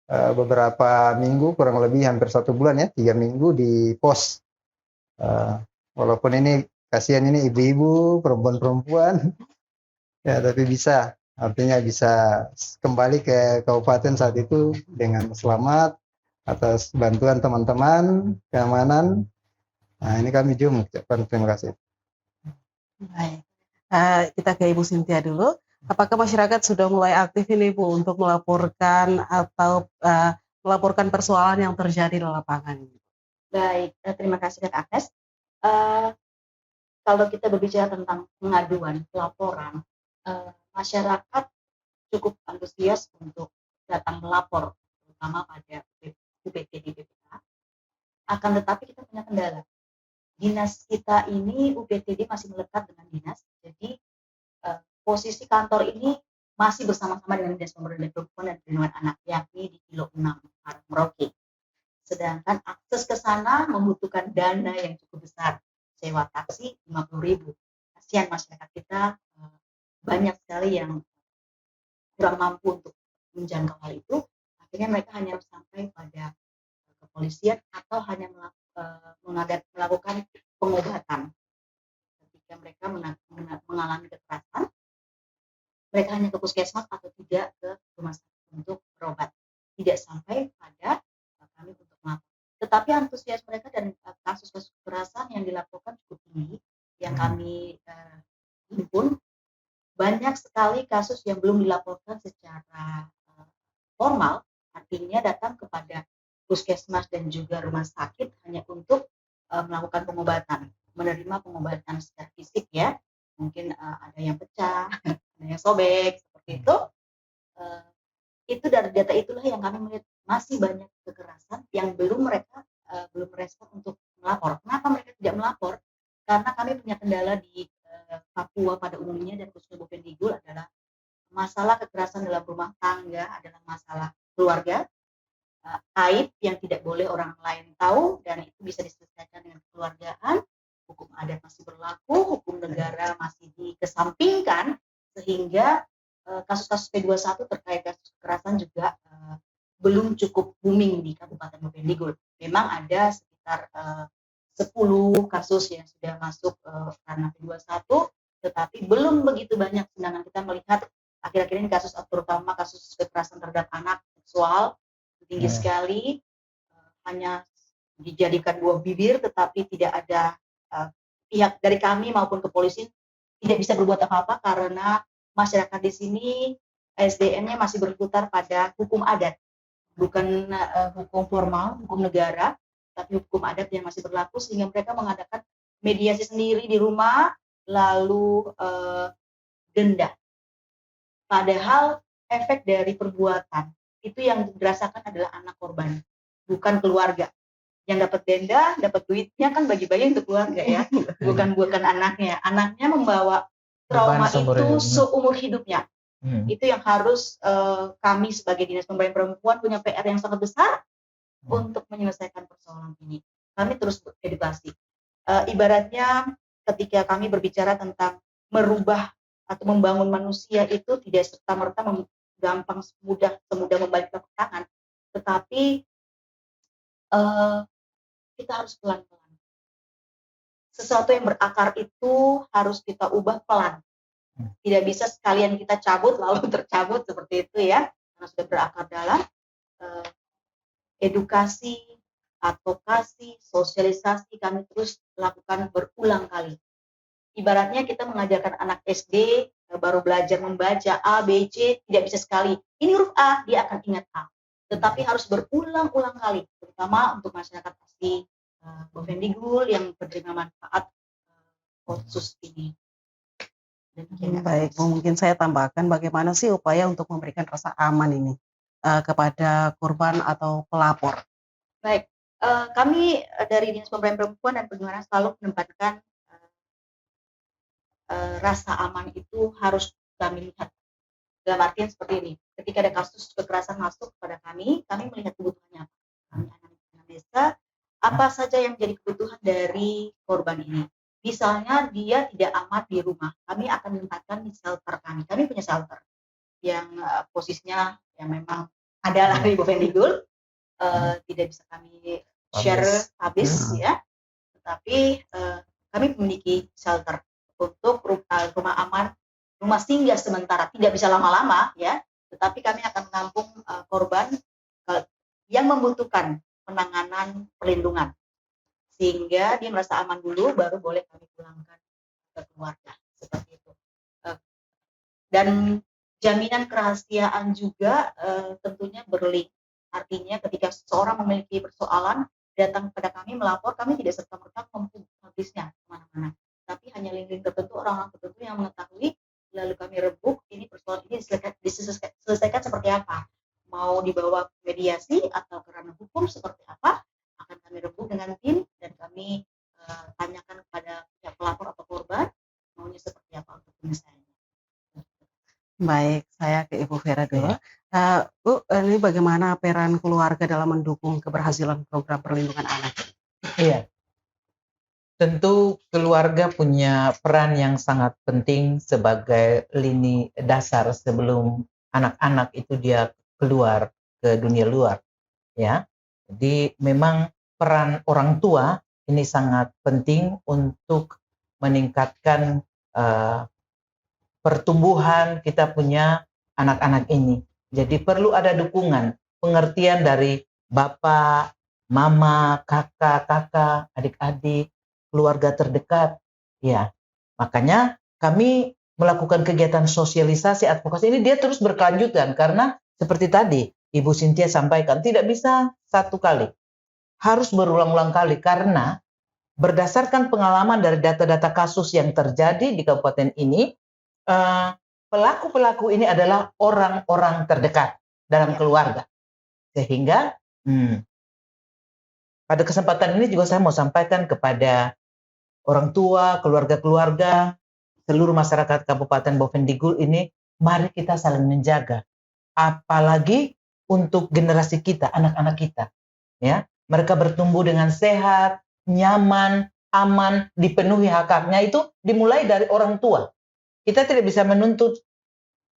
beberapa minggu, kurang lebih hampir 1 bulan ya, 3 minggu di pos. Walaupun ini kasihan, ini ibu-ibu, perempuan-perempuan ya, tapi artinya bisa kembali ke kabupaten saat itu dengan selamat atas bantuan teman-teman keamanan. Nah, ini kami juga mengucapkan terima kasih. Baik, kita ke Ibu Cynthia dulu. Apakah masyarakat sudah mulai aktif ini Bu untuk melaporkan atau melaporkan persoalan yang terjadi di lapangan? Baik, terima kasih Kak Agnes. Eh, Kalau kita berbicara tentang pengaduan, pelaporan, masyarakat cukup antusias untuk datang melapor, terutama pada UPTD BPK. Akan tetapi kita punya kendala. Dinas kita ini UPTD masih melekat dengan dinas, jadi posisi kantor ini masih bersama-sama dengan Dinas Pemberdayaan Perempuan dan Perlindungan Anak, yakni di Kilo 6 Arah Merauke. Sedangkan akses ke sana membutuhkan dana yang cukup besar, sewa taksi 50.000. Kasihan masyarakat kita banyak sekali yang kurang mampu untuk menjangkau hal itu. Akhirnya mereka hanya sampai pada kepolisian atau hanya melakukan pengobatan. Ketika mereka mengalami kekerasan, mereka hanya ke puskesmas atau tidak ke rumah sakit untuk berobat. Tidak sampai pada kami untuk melapor. Tetapi antusias mereka dan kasus-kasus kekerasan yang dilaporkan cukup tinggi, yang kami himpun, banyak sekali kasus yang belum dilaporkan secara formal, artinya datang kepada puskesmas dan juga rumah sakit hanya untuk melakukan pengobatan, menerima pengobatan secara fisik ya, mungkin ada yang pecah, ada yang sobek, seperti itu. Itu dari data itulah yang kami melihat masih banyak kekerasan yang mereka belum merespon untuk melapor. Kenapa mereka tidak melapor? Karena kami punya kendala di Papua pada umumnya dan khususnya Bovendigul adalah masalah kekerasan dalam rumah tangga adalah masalah keluarga, aib yang tidak boleh orang lain tahu dan itu bisa diselesaikan dengan kekeluargaan. Hukum adat masih berlaku, hukum negara masih dikesampingkan, sehingga kasus-kasus P21 terkait kasus kekerasan juga belum cukup booming di Kabupaten Bovendigul. Memang ada sekitar 10 kasus yang sudah masuk karena P21, tetapi belum begitu banyak. Sedangkan kita melihat akhir-akhir ini kasus, terutama kasus kekerasan terhadap anak seksual tinggi sekali, hanya dijadikan buah bibir, tetapi tidak ada pihak dari kami maupun kepolisian tidak bisa berbuat apa-apa karena masyarakat di sini SDM-nya masih berputar pada hukum adat, bukan hukum formal, hukum negara, tapi hukum adat yang masih berlaku, sehingga mereka mengadakan mediasi sendiri di rumah, lalu denda. Padahal efek dari perbuatan itu yang dirasakan adalah anak korban, bukan keluarga. Yang dapat denda, dapat duitnya kan bagi-bagi untuk keluarga ya, bukan anaknya. Anaknya membawa trauma itu seumur hidupnya. Itu yang harus kami sebagai Dinas Pemberdayaan Perempuan punya PR yang sangat besar untuk menyelesaikan persoalan ini. Kami terus edukasi. Ibaratnya ketika kami berbicara tentang merubah atau membangun manusia itu tidak serta-merta gampang semudah membalik telapak tangan, tetapi kita harus pelan-pelan. Sesuatu yang berakar itu harus kita ubah pelan. Tidak bisa sekalian kita cabut lalu tercabut seperti itu ya, karena sudah berakar dalam. Edukasi, advokasi, sosialisasi kami terus lakukan berulang kali. Ibaratnya kita mengajarkan anak SD baru belajar membaca A, B, C, tidak bisa sekali. Ini huruf A, dia akan ingat A. Tetapi harus berulang-ulang kali, terutama untuk masyarakat asli Bovendigul yang menerima manfaat otsus ini. Baik, mungkin saya tambahkan bagaimana sih upaya untuk memberikan rasa aman ini kepada korban atau pelapor. Baik, kami dari Dinas Pemberdayaan Perempuan dan Perlindungan Anak selalu menempatkan rasa aman itu harus kami lihat. Dalam artian seperti ini, ketika ada kasus kekerasan masuk kepada kami melihat kebutuhannya apa. Kami anak desa, apa saja yang menjadi kebutuhan dari korban ini. Misalnya dia tidak aman di rumah, kami akan menempatkan di shelter kami. Kami punya shelter yang posisinya yang memang adalah di Bovendigul, tidak bisa kami share habis ya, tetapi kami memiliki shelter untuk rumah aman, rumah singgah sementara, tidak bisa lama-lama ya, tetapi kami akan menampung korban yang membutuhkan penanganan perlindungan, sehingga dia merasa aman dulu, baru boleh kami pulangkan ke keluarga, seperti itu. Dan jaminan kerahasiaan juga tentunya berlink. Artinya ketika seseorang memiliki persoalan datang kepada kami melapor, kami tidak serta-merta mempublisnya kemana-mana, tapi hanya link-link tertentu, orang-orang tertentu yang mengetahui, lalu kami rebut ini persoalan ini diselesaikan seperti apa, mau dibawa ke mediasi atau ke ranah hukum seperti apa, akan kami rebut dengan tim dan kami tanyakan kepada pihak pelapor atau korban maunya seperti apa untuk penyelesaiannya. Baik, saya ke Ibu Vera dulu. Bu, ini bagaimana peran keluarga dalam mendukung keberhasilan program perlindungan anak? Iya, tentu keluarga punya peran yang sangat penting sebagai lini dasar sebelum anak-anak itu dia keluar ke dunia luar, ya. Jadi memang peran orang tua ini sangat penting untuk meningkatkan pertumbuhan kita punya anak-anak ini. Jadi perlu ada dukungan, pengertian dari bapak, mama, kakak, adik-adik, keluarga terdekat. Ya, makanya kami melakukan kegiatan sosialisasi advokasi ini dia terus berkelanjutan karena seperti tadi Ibu Cynthia sampaikan tidak bisa satu kali, harus berulang-ulang kali karena berdasarkan pengalaman dari data-data kasus yang terjadi di kabupaten ini, pelaku-pelaku ini adalah orang-orang terdekat dalam keluarga. Sehingga pada kesempatan ini juga saya mau sampaikan kepada orang tua, keluarga-keluarga, seluruh masyarakat Kabupaten Bovendigul ini, mari kita saling menjaga. Apalagi untuk generasi kita, anak-anak kita. Ya, mereka bertumbuh dengan sehat, nyaman, aman, dipenuhi hak-haknya itu dimulai dari orang tua. Kita tidak bisa menuntut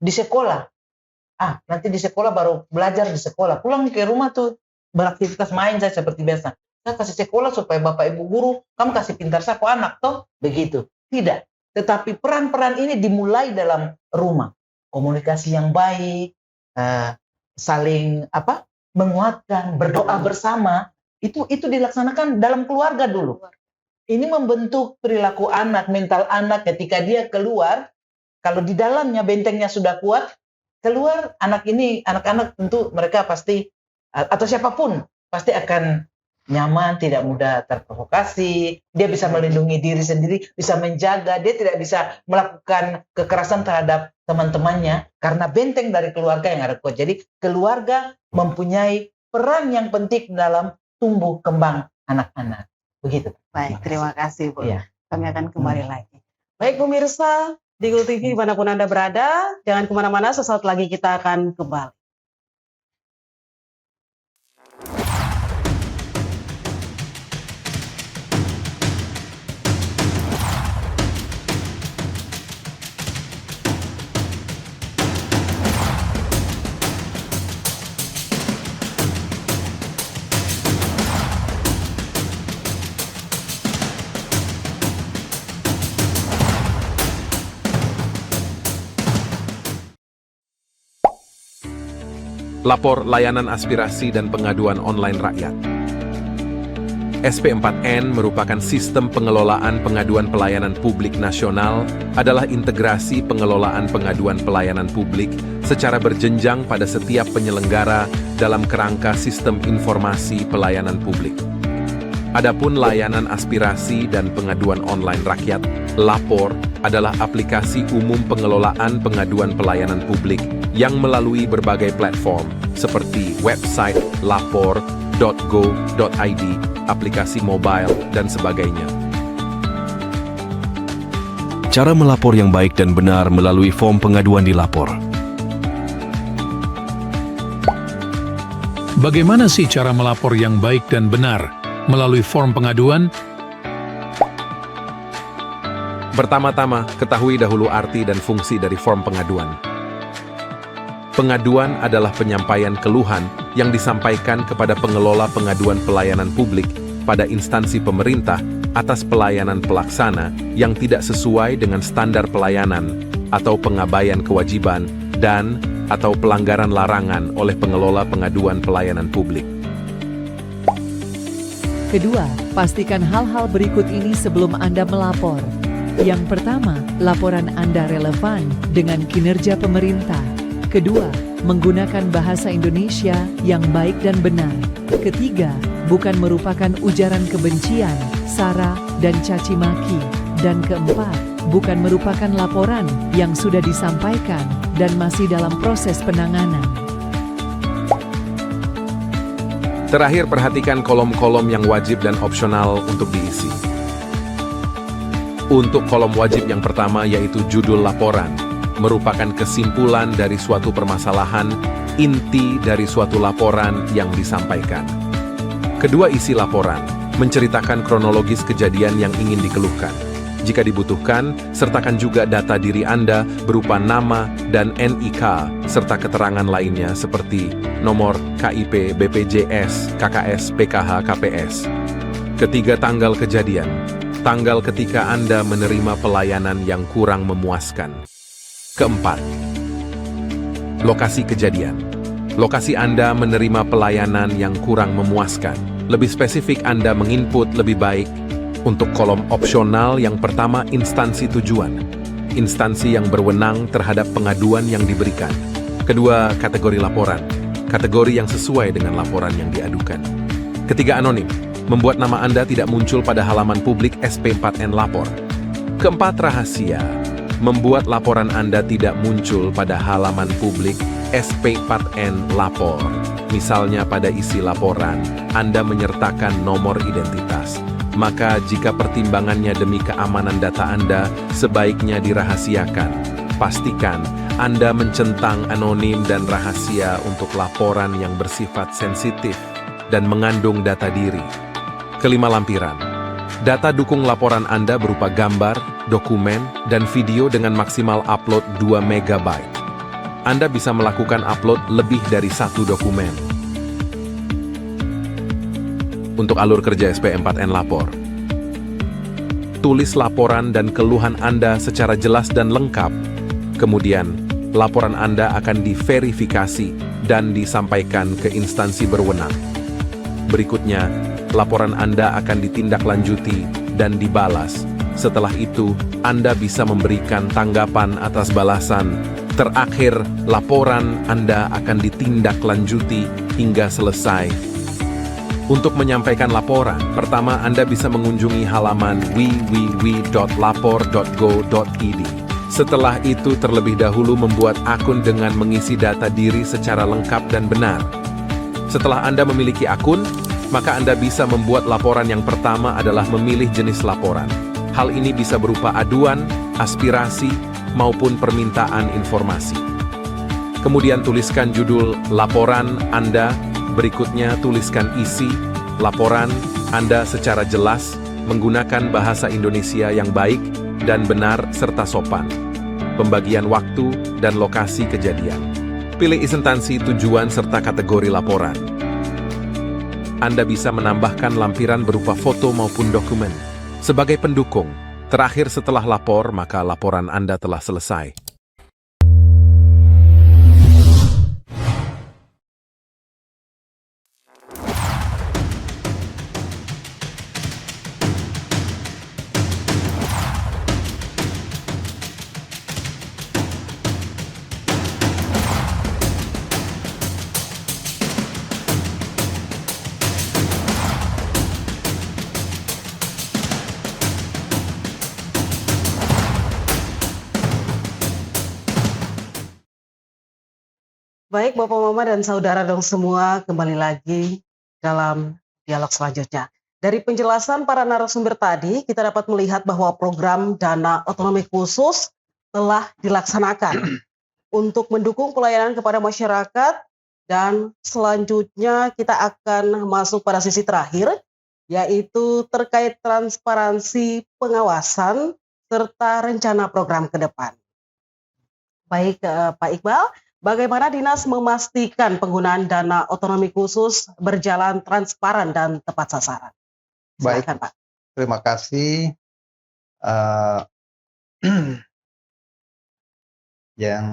di sekolah. Nanti di sekolah baru belajar di sekolah. Pulang ke rumah tuh beraktivitas main saya seperti biasa. Saya kasih sekolah supaya bapak ibu guru, kamu kasih pintar sapu anak toh, begitu. Tidak. Tetapi peran-peran ini dimulai dalam rumah. Komunikasi yang baik, saling menguatkan, berdoa bersama. Itu dilaksanakan dalam keluarga dulu. Ini membentuk perilaku anak, mental anak ketika dia keluar. Kalau di dalamnya bentengnya sudah kuat, keluar anak-anak tentu mereka pasti atau siapapun pasti akan nyaman, tidak mudah terprovokasi, dia bisa melindungi diri sendiri, bisa menjaga, dia tidak bisa melakukan kekerasan terhadap teman-temannya karena benteng dari keluarga yang ada kuat. Jadi keluarga mempunyai peran yang penting dalam tumbuh kembang anak-anak. Begitu. Baik, terima kasih Bu. Ya. Kami akan kembali lagi. Baik pemirsa, di Gul TV dimanapun Anda berada, jangan kemana-mana, sesaat lagi kita akan kembali. Lapor Layanan Aspirasi dan Pengaduan Online Rakyat. SP4N merupakan sistem pengelolaan pengaduan pelayanan publik nasional, adalah integrasi pengelolaan pengaduan pelayanan publik secara berjenjang pada setiap penyelenggara dalam kerangka sistem informasi pelayanan publik. Adapun layanan aspirasi dan pengaduan online rakyat, Lapor, adalah aplikasi umum pengelolaan pengaduan pelayanan publik yang melalui berbagai platform seperti website lapor.go.id, aplikasi mobile, dan sebagainya. Cara melapor yang baik dan benar melalui form pengaduan di Lapor. Bagaimana sih cara melapor yang baik dan benar melalui form pengaduan? Pertama-tama, ketahui dahulu arti dan fungsi dari form pengaduan. Pengaduan adalah penyampaian keluhan yang disampaikan kepada pengelola pengaduan pelayanan publik pada instansi pemerintah atas pelayanan pelaksana yang tidak sesuai dengan standar pelayanan atau pengabaian kewajiban dan atau pelanggaran larangan oleh pengelola pengaduan pelayanan publik. Kedua, pastikan hal-hal berikut ini sebelum Anda melapor. Yang pertama, laporan Anda relevan dengan kinerja pemerintah. Kedua, menggunakan bahasa Indonesia yang baik dan benar. Ketiga, bukan merupakan ujaran kebencian, sara, dan caci maki. Dan keempat, bukan merupakan laporan yang sudah disampaikan dan masih dalam proses penanganan. Terakhir, perhatikan kolom-kolom yang wajib dan opsional untuk diisi. Untuk kolom wajib yang pertama yaitu judul laporan, merupakan kesimpulan dari suatu permasalahan, inti dari suatu laporan yang disampaikan. Kedua, isi laporan, menceritakan kronologis kejadian yang ingin dikeluhkan. Jika dibutuhkan, sertakan juga data diri Anda berupa nama dan NIK, serta keterangan lainnya seperti nomor KIP, BPJS, KKS, PKH, KPS. Ketiga, tanggal kejadian, tanggal ketika Anda menerima pelayanan yang kurang memuaskan. Keempat, lokasi kejadian. Lokasi Anda menerima pelayanan yang kurang memuaskan. Lebih spesifik, Anda menginput lebih baik. Untuk kolom opsional yang pertama, instansi tujuan. Instansi yang berwenang terhadap pengaduan yang diberikan. Kedua, kategori laporan. Kategori yang sesuai dengan laporan yang diadukan. Ketiga, anonim. Membuat nama Anda tidak muncul pada halaman publik SP4N Lapor. Keempat, rahasia. Membuat laporan Anda tidak muncul pada halaman publik SP4N Lapor. Misalnya pada isi laporan, Anda menyertakan nomor identitas. Maka jika pertimbangannya demi keamanan data Anda, sebaiknya dirahasiakan. Pastikan Anda mencentang anonim dan rahasia untuk laporan yang bersifat sensitif dan mengandung data diri. Kelima, lampiran. Data dukung laporan Anda berupa gambar, dokumen, dan video dengan maksimal upload 2 MB. Anda bisa melakukan upload lebih dari 1 dokumen. Untuk alur kerja SP4N Lapor, tulis laporan dan keluhan Anda secara jelas dan lengkap. Kemudian, laporan Anda akan diverifikasi dan disampaikan ke instansi berwenang. Berikutnya, laporan Anda akan ditindaklanjuti dan dibalas. Setelah itu, Anda bisa memberikan tanggapan atas balasan. Terakhir, laporan Anda akan ditindaklanjuti hingga selesai. Untuk menyampaikan laporan, pertama Anda bisa mengunjungi halaman www.lapor.go.id. Setelah itu, terlebih dahulu membuat akun dengan mengisi data diri secara lengkap dan benar. Setelah Anda memiliki akun, maka Anda bisa membuat laporan. Yang pertama adalah memilih jenis laporan. Hal ini bisa berupa aduan, aspirasi, maupun permintaan informasi. Kemudian tuliskan judul laporan Anda. Berikutnya, tuliskan isi laporan Anda secara jelas, menggunakan bahasa Indonesia yang baik dan benar serta sopan. Pembagian waktu dan lokasi kejadian. Pilih instansi tujuan serta kategori laporan. Anda bisa menambahkan lampiran berupa foto maupun dokumen. Sebagai pendukung, terakhir setelah lapor, maka laporan Anda telah selesai. Baik Bapak Mama dan saudara dong semua, kembali lagi dalam dialog selanjutnya. Dari penjelasan para narasumber tadi, kita dapat melihat bahwa program dana otonomi khusus telah dilaksanakan untuk mendukung pelayanan kepada masyarakat, dan selanjutnya kita akan masuk pada sisi terakhir, yaitu terkait transparansi pengawasan serta rencana program ke depan. Baik Pak Iqbal, bagaimana Dinas memastikan penggunaan dana otonomi khusus berjalan transparan dan tepat sasaran? Silakan, Baik, Pak. Terima kasih. Yang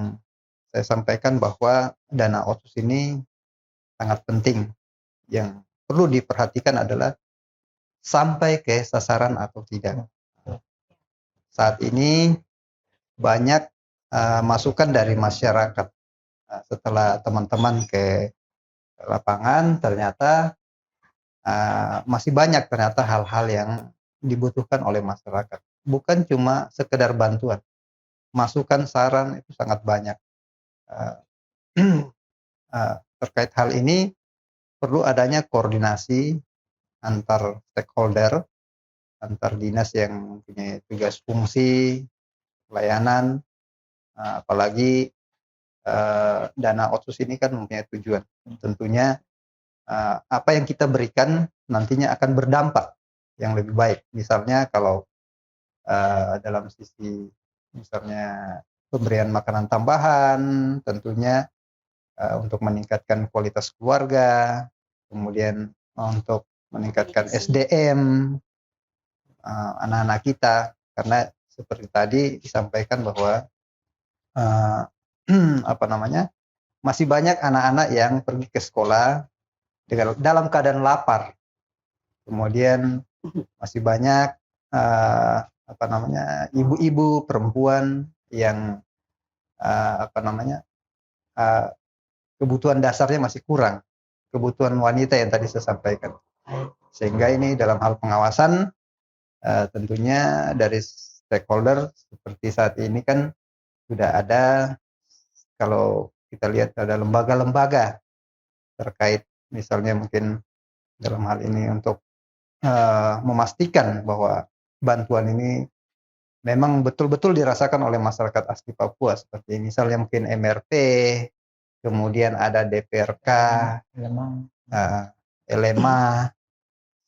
saya sampaikan bahwa dana otsus ini sangat penting. Yang perlu diperhatikan adalah sampai ke sasaran atau tidak. saat ini banyak masukan dari masyarakat. Setelah teman-teman ke lapangan, ternyata masih banyak ternyata hal-hal yang dibutuhkan oleh masyarakat. Bukan cuma sekedar bantuan, masukan saran itu sangat banyak. Uh, Terkait hal ini perlu adanya koordinasi antar stakeholder, antar dinas yang punya tugas fungsi pelayanan, apalagi dana otsus ini kan mempunyai tujuan. Tentunya apa yang kita berikan nantinya akan berdampak yang lebih baik. Misalnya kalau dalam sisi misalnya pemberian makanan tambahan, tentunya untuk meningkatkan kualitas keluarga, kemudian untuk meningkatkan SDM anak-anak kita, karena seperti tadi disampaikan bahwa apa namanya, masih banyak anak-anak yang pergi ke sekolah dalam keadaan lapar. Kemudian masih banyak apa namanya, ibu-ibu perempuan yang apa namanya, kebutuhan dasarnya masih kurang, kebutuhan wanita yang tadi saya sampaikan. Sehingga ini dalam hal pengawasan tentunya dari stakeholder seperti saat ini kan sudah ada, kalau kita lihat ada lembaga-lembaga terkait misalnya mungkin dalam hal ini untuk memastikan bahwa bantuan ini memang betul-betul dirasakan oleh masyarakat asli Papua, seperti misalnya mungkin MRP, kemudian ada DPRK, LMA,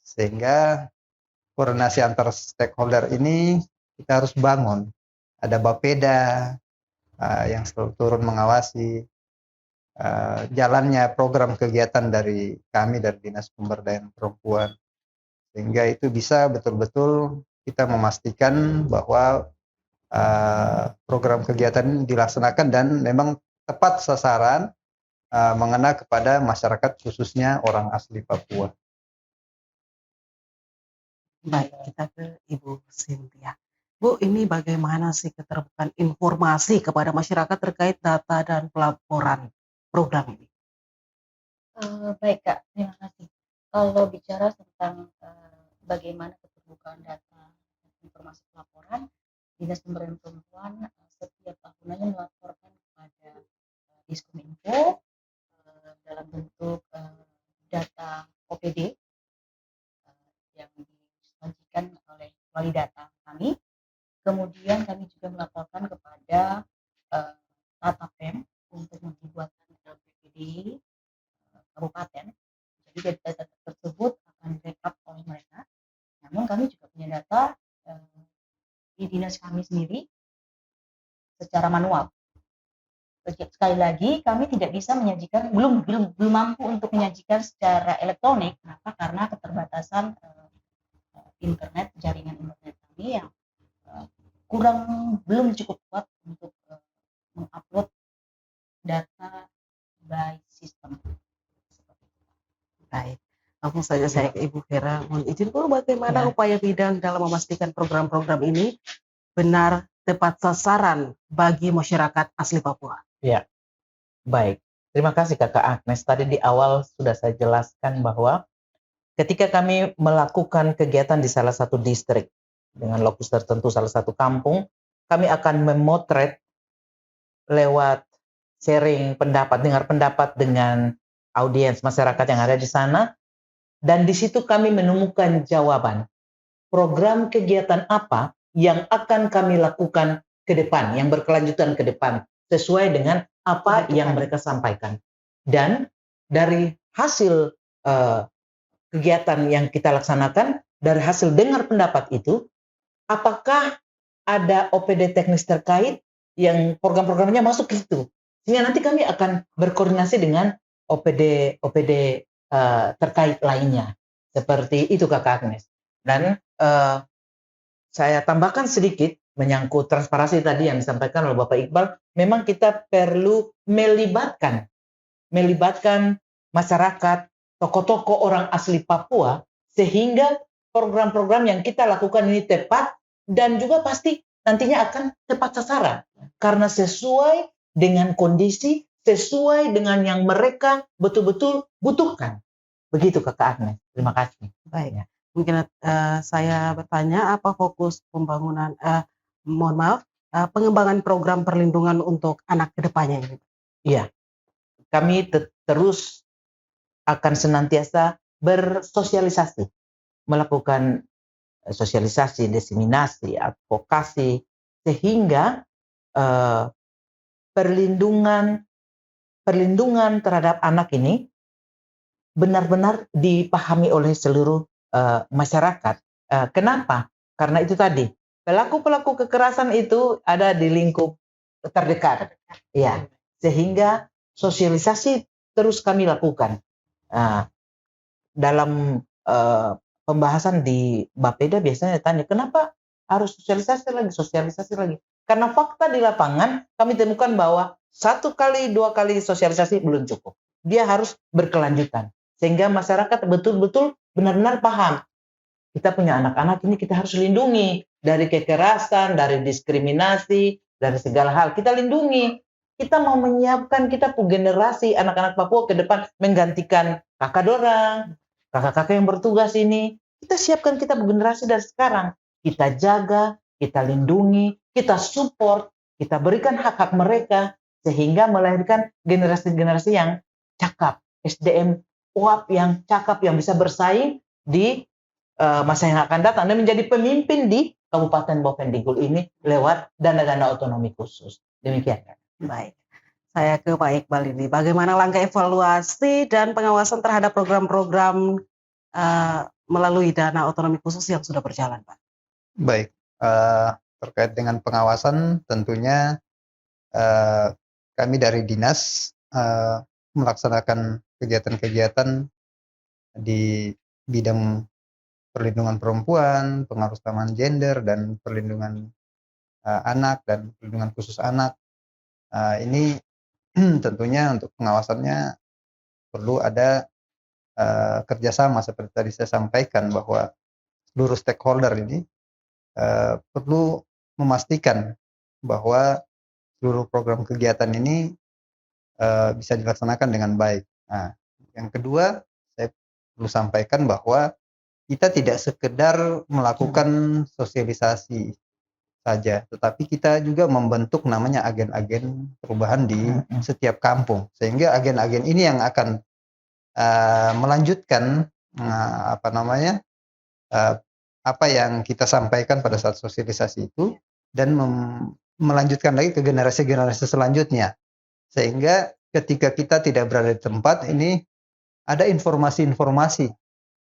sehingga koordinasi antar stakeholder ini kita harus bangun. Ada Bapeda yang selalu turun mengawasi jalannya program kegiatan dari kami dari Dinas Pemberdayaan Perempuan, sehingga itu bisa betul-betul kita memastikan bahwa program kegiatan ini dilaksanakan dan memang tepat sasaran mengena kepada masyarakat khususnya orang asli Papua. Baik, kita ke Ibu Cynthia. Bu, ini bagaimana sih keterbukaan informasi kepada masyarakat terkait data dan pelaporan program ini? Baik Kak, terima kasih. Kalau bicara tentang bagaimana keterbukaan data dan informasi pelaporan, Dinas Pemberdayaan Perempuan setiap tahunnya melaporkan kepada Diskominfo dalam bentuk data OPD yang disajikan oleh wali data kami. Kemudian kami juga melaporkan kepada Tatapem untuk membuatkan LPPD kabupaten. Jadi data tersebut akan di-backup oleh mereka. Namun kami juga punya data di dinas kami sendiri secara manual. Sekali lagi kami tidak bisa menyajikan, belum mampu untuk menyajikan secara elektronik. Kenapa? Karena keterbatasan internet, jaringan internet kami yang belum cukup kuat untuk mengupload data by system. Baik, langsung saja saya ke Ibu Vera. Mohon izin dulu, bagaimana upaya bidang dalam memastikan program-program ini benar tepat sasaran bagi masyarakat asli Papua? Ya, baik. Terima kasih Kakak Agnes. Tadi di awal sudah saya jelaskan bahwa ketika kami melakukan kegiatan di salah satu distrik dengan lokus tertentu, salah satu kampung, kami akan memotret lewat sharing pendapat, dengar pendapat dengan audiens masyarakat yang ada di sana, dan di situ kami menemukan jawaban program kegiatan apa yang akan kami lakukan ke depan, yang berkelanjutan ke depan, sesuai dengan apa yang mereka sampaikan. Dan dari hasil kegiatan yang kita laksanakan, dari hasil dengar pendapat itu, apakah ada OPD teknis terkait yang program-programnya masuk ke situ. Sehingga nanti kami akan berkoordinasi dengan OPD terkait lainnya. Seperti itu Kakak Agnes. Dan saya tambahkan sedikit menyangkut transparansi tadi yang disampaikan oleh Bapak Iqbal. Memang kita perlu melibatkan masyarakat, tokoh-tokoh orang asli Papua, sehingga program-program yang kita lakukan ini tepat, dan juga pasti nantinya akan tepat sasaran karena sesuai dengan kondisi, sesuai dengan yang mereka betul-betul butuhkan. Begitu Kakak Agnes. Terima kasih. Baik. Mungkin saya bertanya, apa fokus pembangunan, pengembangan program perlindungan untuk anak ke depannya ini? Iya, kami terus akan senantiasa bersosialisasi, melakukan sosialisasi, diseminasi, advokasi, sehingga perlindungan terhadap anak ini benar-benar dipahami oleh seluruh masyarakat. Kenapa? Karena itu tadi, pelaku-pelaku kekerasan itu ada di lingkup terdekat. Ya, sehingga sosialisasi terus kami lakukan. Dalam pembahasan di Bapeda biasanya tanya, kenapa harus sosialisasi lagi? Karena fakta di lapangan kami temukan bahwa 1 kali, 2 kali sosialisasi belum cukup. Dia harus berkelanjutan. Sehingga masyarakat betul-betul benar-benar paham. Kita punya anak-anak ini kita harus lindungi dari kekerasan, dari diskriminasi, dari segala hal. Kita lindungi. Kita mau menyiapkan kita generasi anak-anak Papua ke depan menggantikan kakak dorang, kakak-kakak yang bertugas ini. Kita siapkan kita generasi dari sekarang. Kita jaga, kita lindungi, kita support, kita berikan hak-hak mereka sehingga melahirkan generasi-generasi yang cakap, SDM UAP yang cakap, yang bisa bersaing di masa yang akan datang dan menjadi pemimpin di Kabupaten Bovendigul ini lewat dana-dana otonomi khusus. Demikian. Baik. Saya ke Pak Iqbal ini. Bagaimana langkah evaluasi dan pengawasan terhadap program-program melalui dana otonomi khusus yang sudah berjalan, Pak? Baik, terkait dengan pengawasan tentunya kami dari dinas melaksanakan kegiatan-kegiatan di bidang perlindungan perempuan, pengarustamaan gender, dan perlindungan anak dan perlindungan khusus anak. Ini tentunya untuk pengawasannya perlu ada kerjasama seperti tadi saya sampaikan bahwa seluruh stakeholder ini perlu memastikan bahwa seluruh program kegiatan ini bisa dilaksanakan dengan baik. Nah, yang kedua saya perlu sampaikan bahwa kita tidak sekedar melakukan sosialisasi saja, tetapi kita juga membentuk namanya agen-agen perubahan di setiap kampung, sehingga agen-agen ini yang akan melanjutkan apa yang kita sampaikan pada saat sosialisasi itu dan melanjutkan lagi ke generasi-generasi selanjutnya, sehingga ketika kita tidak berada di tempat ini ada informasi-informasi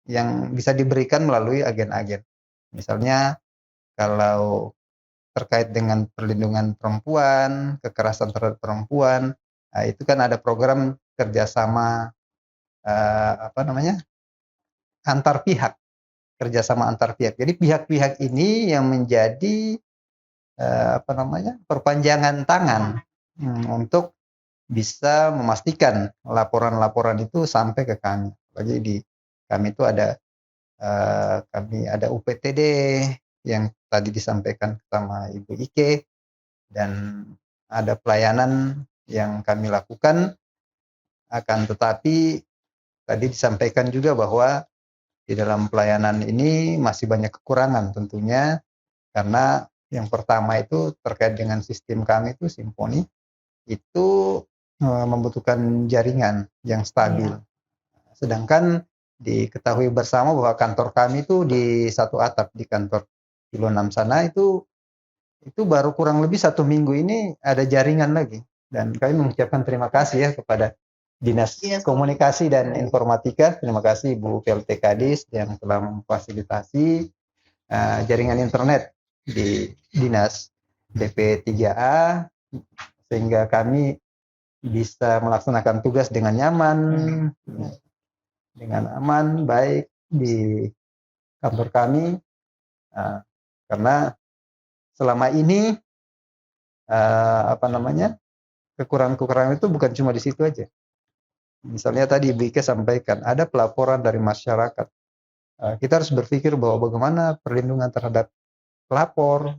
yang bisa diberikan melalui agen-agen. Misalnya kalau terkait dengan perlindungan perempuan, kekerasan terhadap perempuan, itu kan ada program kerjasama antar pihak, kerjasama antar pihak. Jadi pihak-pihak ini yang menjadi perpanjangan tangan untuk bisa memastikan laporan-laporan itu sampai ke kami. Bagi di kami itu ada UPTD yang tadi disampaikan sama Ibu Ike, dan ada pelayanan yang kami lakukan. Akan tetapi tadi disampaikan juga bahwa di dalam pelayanan ini masih banyak kekurangan tentunya, karena yang pertama itu terkait dengan sistem kami itu Simponi itu membutuhkan jaringan yang stabil. Sedangkan diketahui bersama bahwa kantor kami itu di satu atap di kantor Kilo 6 sana itu baru kurang lebih 1 minggu ini ada jaringan lagi, dan kami mengucapkan terima kasih ya kepada Dinas Komunikasi dan Informatika. Terima kasih Bu PLT Kadis yang telah memfasilitasi jaringan internet di Dinas DP3A sehingga kami bisa melaksanakan tugas dengan nyaman, dengan aman, baik di kantor kami, karena selama ini kekurangan-kekurangan itu bukan cuma di situ aja. Misalnya tadi Ibu Ike sampaikan ada pelaporan dari masyarakat. Kita harus berpikir bahwa bagaimana perlindungan terhadap pelapor,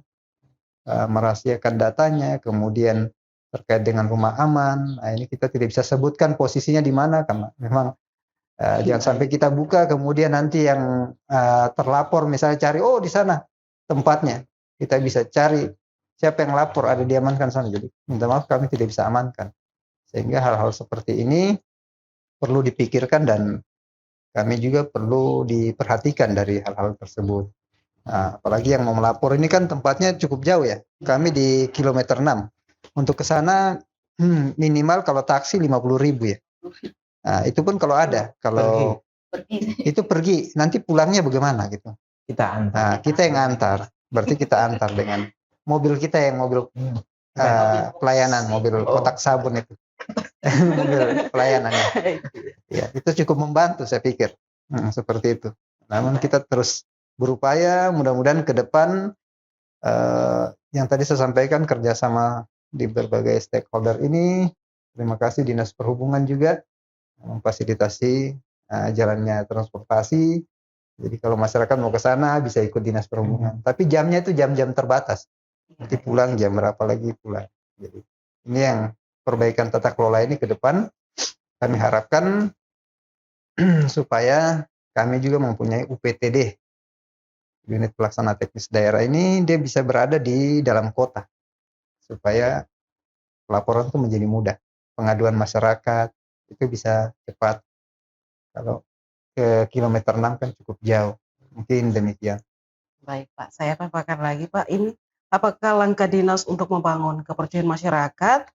merahasiakan datanya, kemudian terkait dengan rumah aman. Nah, ini kita tidak bisa sebutkan posisinya di mana karena memang jangan sampai kita buka kemudian nanti yang terlapor misalnya cari, oh di sana tempatnya. Kita bisa cari siapa yang lapor ada diamankan sana. Jadi minta maaf kami tidak bisa amankan. Sehingga hal-hal seperti ini perlu dipikirkan dan kami juga perlu diperhatikan dari hal-hal tersebut. Nah, apalagi yang mau melapor ini kan tempatnya cukup jauh ya. Kami di kilometer 6. Untuk ke sana minimal kalau taksi 50.000 ya. Nah, itu pun kalau ada. Kalau itu pergi, nanti pulangnya bagaimana gitu. Kita antar. Nah, kita yang antar. Berarti kita antar dengan mobil kita yang mobil pelayanan, mobil kotak sabun itu. Mobil pelayanan ya. Ya, itu cukup membantu saya pikir. Seperti itu. Namun kita terus berupaya mudah-mudahan ke depan yang tadi saya sampaikan kerjasama di berbagai stakeholder ini. Terima kasih Dinas Perhubungan juga memfasilitasi jalannya transportasi. Jadi kalau masyarakat mau ke sana bisa ikut Dinas Perhubungan. Tapi jamnya itu jam-jam terbatas. Nanti pulang jam berapa lagi pulang. Jadi ini yang perbaikan tata kelola ini ke depan kami harapkan supaya kami juga mempunyai UPTD. Unit Pelaksana Teknis Daerah ini dia bisa berada di dalam kota supaya laporan itu menjadi mudah. Pengaduan masyarakat itu bisa cepat. Kalau ke kilometer 6 kan cukup jauh. Mungkin demikian. Baik Pak, saya tambahkan lagi Pak, ini apakah langkah dinas untuk membangun kepercayaan masyarakat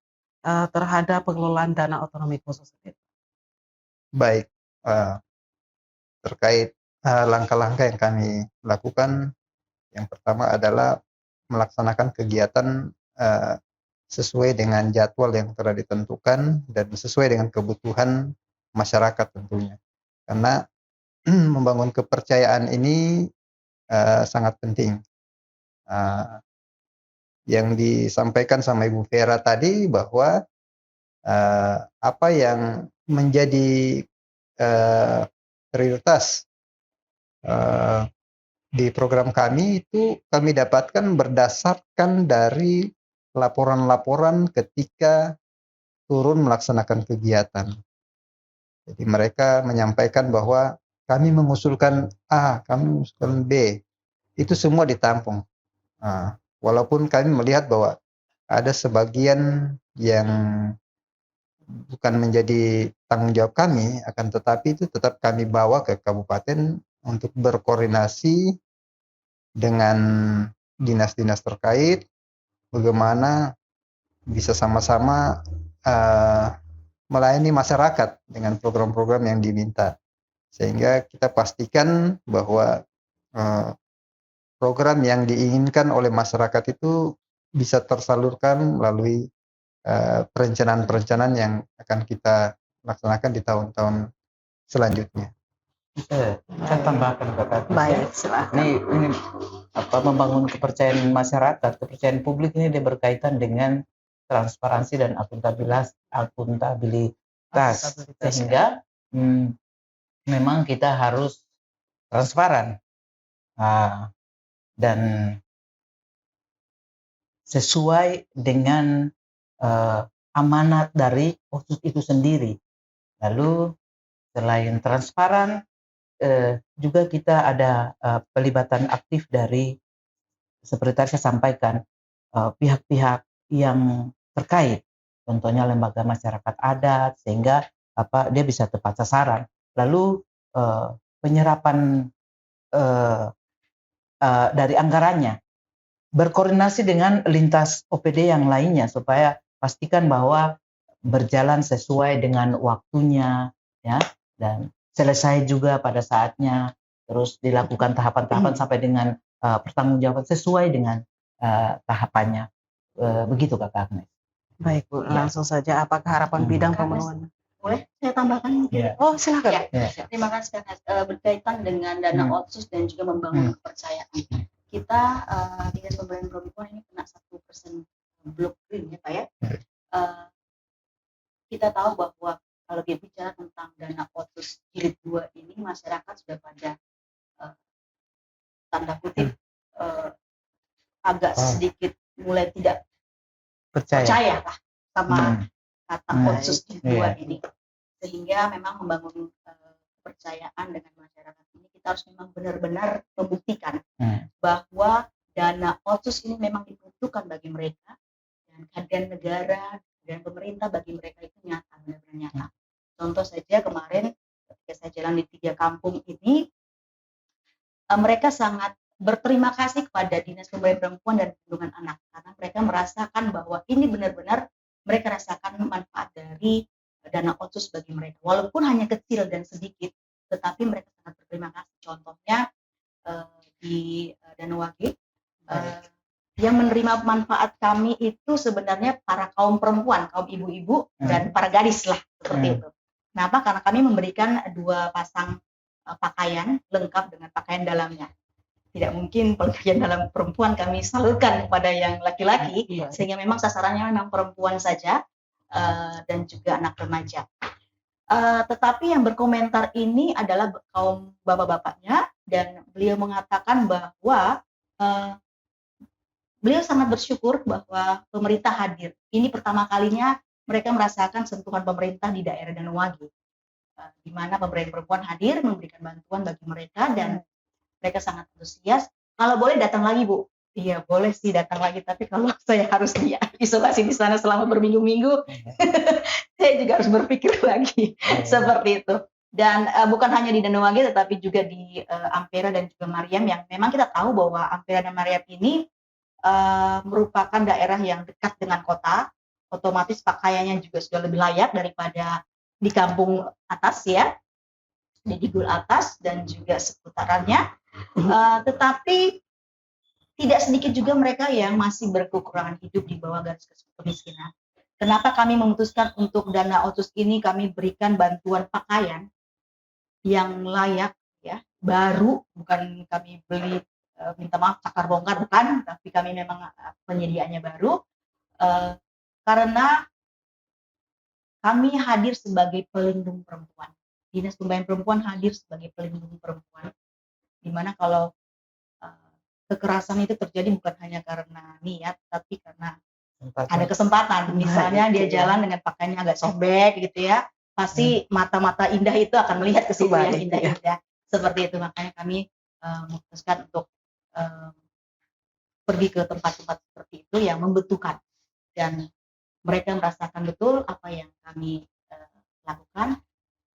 terhadap pengelolaan dana otonomi khusus itu? Baik, terkait langkah-langkah yang kami lakukan, yang pertama adalah melaksanakan kegiatan sesuai dengan jadwal yang telah ditentukan dan sesuai dengan kebutuhan masyarakat tentunya. Karena membangun kepercayaan ini sangat penting. Yang disampaikan sama Ibu Vera tadi bahwa apa yang menjadi prioritas di program kami itu kami dapatkan berdasarkan dari laporan-laporan ketika turun melaksanakan kegiatan. Jadi mereka menyampaikan bahwa kami mengusulkan A, kami mengusulkan B. Itu semua ditampung. Nah, walaupun kami melihat bahwa ada sebagian yang bukan menjadi tanggung jawab kami, akan tetapi itu tetap kami bawa ke kabupaten untuk berkoordinasi dengan dinas-dinas terkait, bagaimana bisa sama-sama melayani masyarakat dengan program-program yang diminta. Sehingga kita pastikan bahwa program yang diinginkan oleh masyarakat itu bisa tersalurkan melalui perencanaan-perencanaan yang akan kita laksanakan di tahun-tahun selanjutnya. Saya tambahkan Kak. Baik, silakan. Ini membangun kepercayaan masyarakat, kepercayaan publik ini dia berkaitan dengan transparansi dan akuntabilitas. Sehingga memang kita harus transparan dan sesuai dengan amanat dari OSUS itu sendiri. Lalu selain transparan juga kita ada pelibatan aktif dari seperti tadi saya sampaikan pihak-pihak yang terkait, contohnya lembaga masyarakat adat, sehingga dia bisa tepat sasaran. Lalu penyerapan dari anggarannya berkoordinasi dengan lintas OPD yang lainnya supaya pastikan bahwa berjalan sesuai dengan waktunya ya, dan selesai juga pada saatnya, terus dilakukan tahapan-tahapan sampai dengan pertanggungjawaban sesuai dengan tahapannya. Begitu Kak Agnes. Baik Bu, langsung saja apakah harapan bidang pemenuhan? Boleh saya tambahkan? Oh silakan. Terima kasih Kak. Berkaitan dengan dana otsus dan juga membangun kepercayaan. Kita Dinas Pemberdayaan Perempuan ini kena 1% blok green ya Pak ya. Kita tahu bahwa kalau kita bicara tentang dana otsus jilid 2 ini masyarakat sudah pada tanda kutip agak sedikit mulai tidak Percaya. percaya lah sama kata Nah, Otsus Jilid 2 iya. ini. Sehingga memang membangun kepercayaan dengan masyarakat ini kita harus memang benar-benar membuktikan bahwa dana Otsus ini memang dibutuhkan bagi mereka, dan kehadiran negara dan pemerintah bagi mereka itu nyata, benar-benar nyata. Contoh saja kemarin ketika saya jalan di 3 kampung ini, mereka sangat berterima kasih kepada Dinas Pemberdayaan Perempuan dan Perlindungan Anak karena mereka merasakan bahwa ini benar-benar mereka rasakan manfaat dari dana Otsus bagi mereka, walaupun hanya kecil dan sedikit, tetapi mereka sangat berterima kasih. Contohnya di Danuwage, yang menerima manfaat kami itu sebenarnya para kaum perempuan, kaum ibu-ibu dan para gadis lah, seperti itu. Kenapa? Karena kami memberikan 2 pasang pakaian lengkap dengan pakaian dalamnya. Tidak mungkin pakaian dalam perempuan kami salurkan kepada yang laki-laki, sehingga memang sasarannya memang perempuan saja dan juga anak remaja. Tetapi yang berkomentar ini adalah kaum bapak-bapaknya, dan beliau mengatakan bahwa beliau sangat bersyukur bahwa pemerintah hadir. Ini pertama kalinya mereka merasakan sentuhan pemerintah di daerah Danuwage, di mana pemerintah perempuan hadir memberikan bantuan bagi mereka, dan mereka sangat antusias. Kalau boleh datang lagi, Bu. Iya, boleh sih datang lagi, tapi kalau saya harus isolasi di sana selama berminggu-minggu, saya juga harus berpikir lagi seperti itu. Dan bukan hanya di Danuwage, tetapi juga di Ampera dan juga Mariam, yang memang kita tahu bahwa Ampera dan Mariam ini merupakan daerah yang dekat dengan kota, otomatis pakaiannya juga sudah lebih layak daripada di kampung atas ya, di Digul atas dan juga seputarannya. Tetapi tidak sedikit juga mereka yang masih berkekurangan hidup di bawah garis kemiskinan. Kenapa kami memutuskan untuk dana Otsus ini kami berikan bantuan pakaian yang layak ya, baru, bukan kami beli minta maaf cakar bongkar, bukan, tapi kami memang penyediaannya baru, karena kami hadir sebagai pelindung perempuan. Dinas Pemberdayaan Perempuan hadir sebagai pelindung perempuan, di mana kalau kekerasan itu terjadi bukan hanya karena niat, tapi karena ada kesempatan. Misalnya dia jalan dengan pakaiannya agak sobek gitu ya, pasti mata-mata indah itu akan melihat ke situ yang indah-indah. Seperti itu, makanya kami memutuskan untuk pergi ke tempat-tempat seperti itu yang membutuhkan, dan mereka merasakan betul apa yang kami lakukan,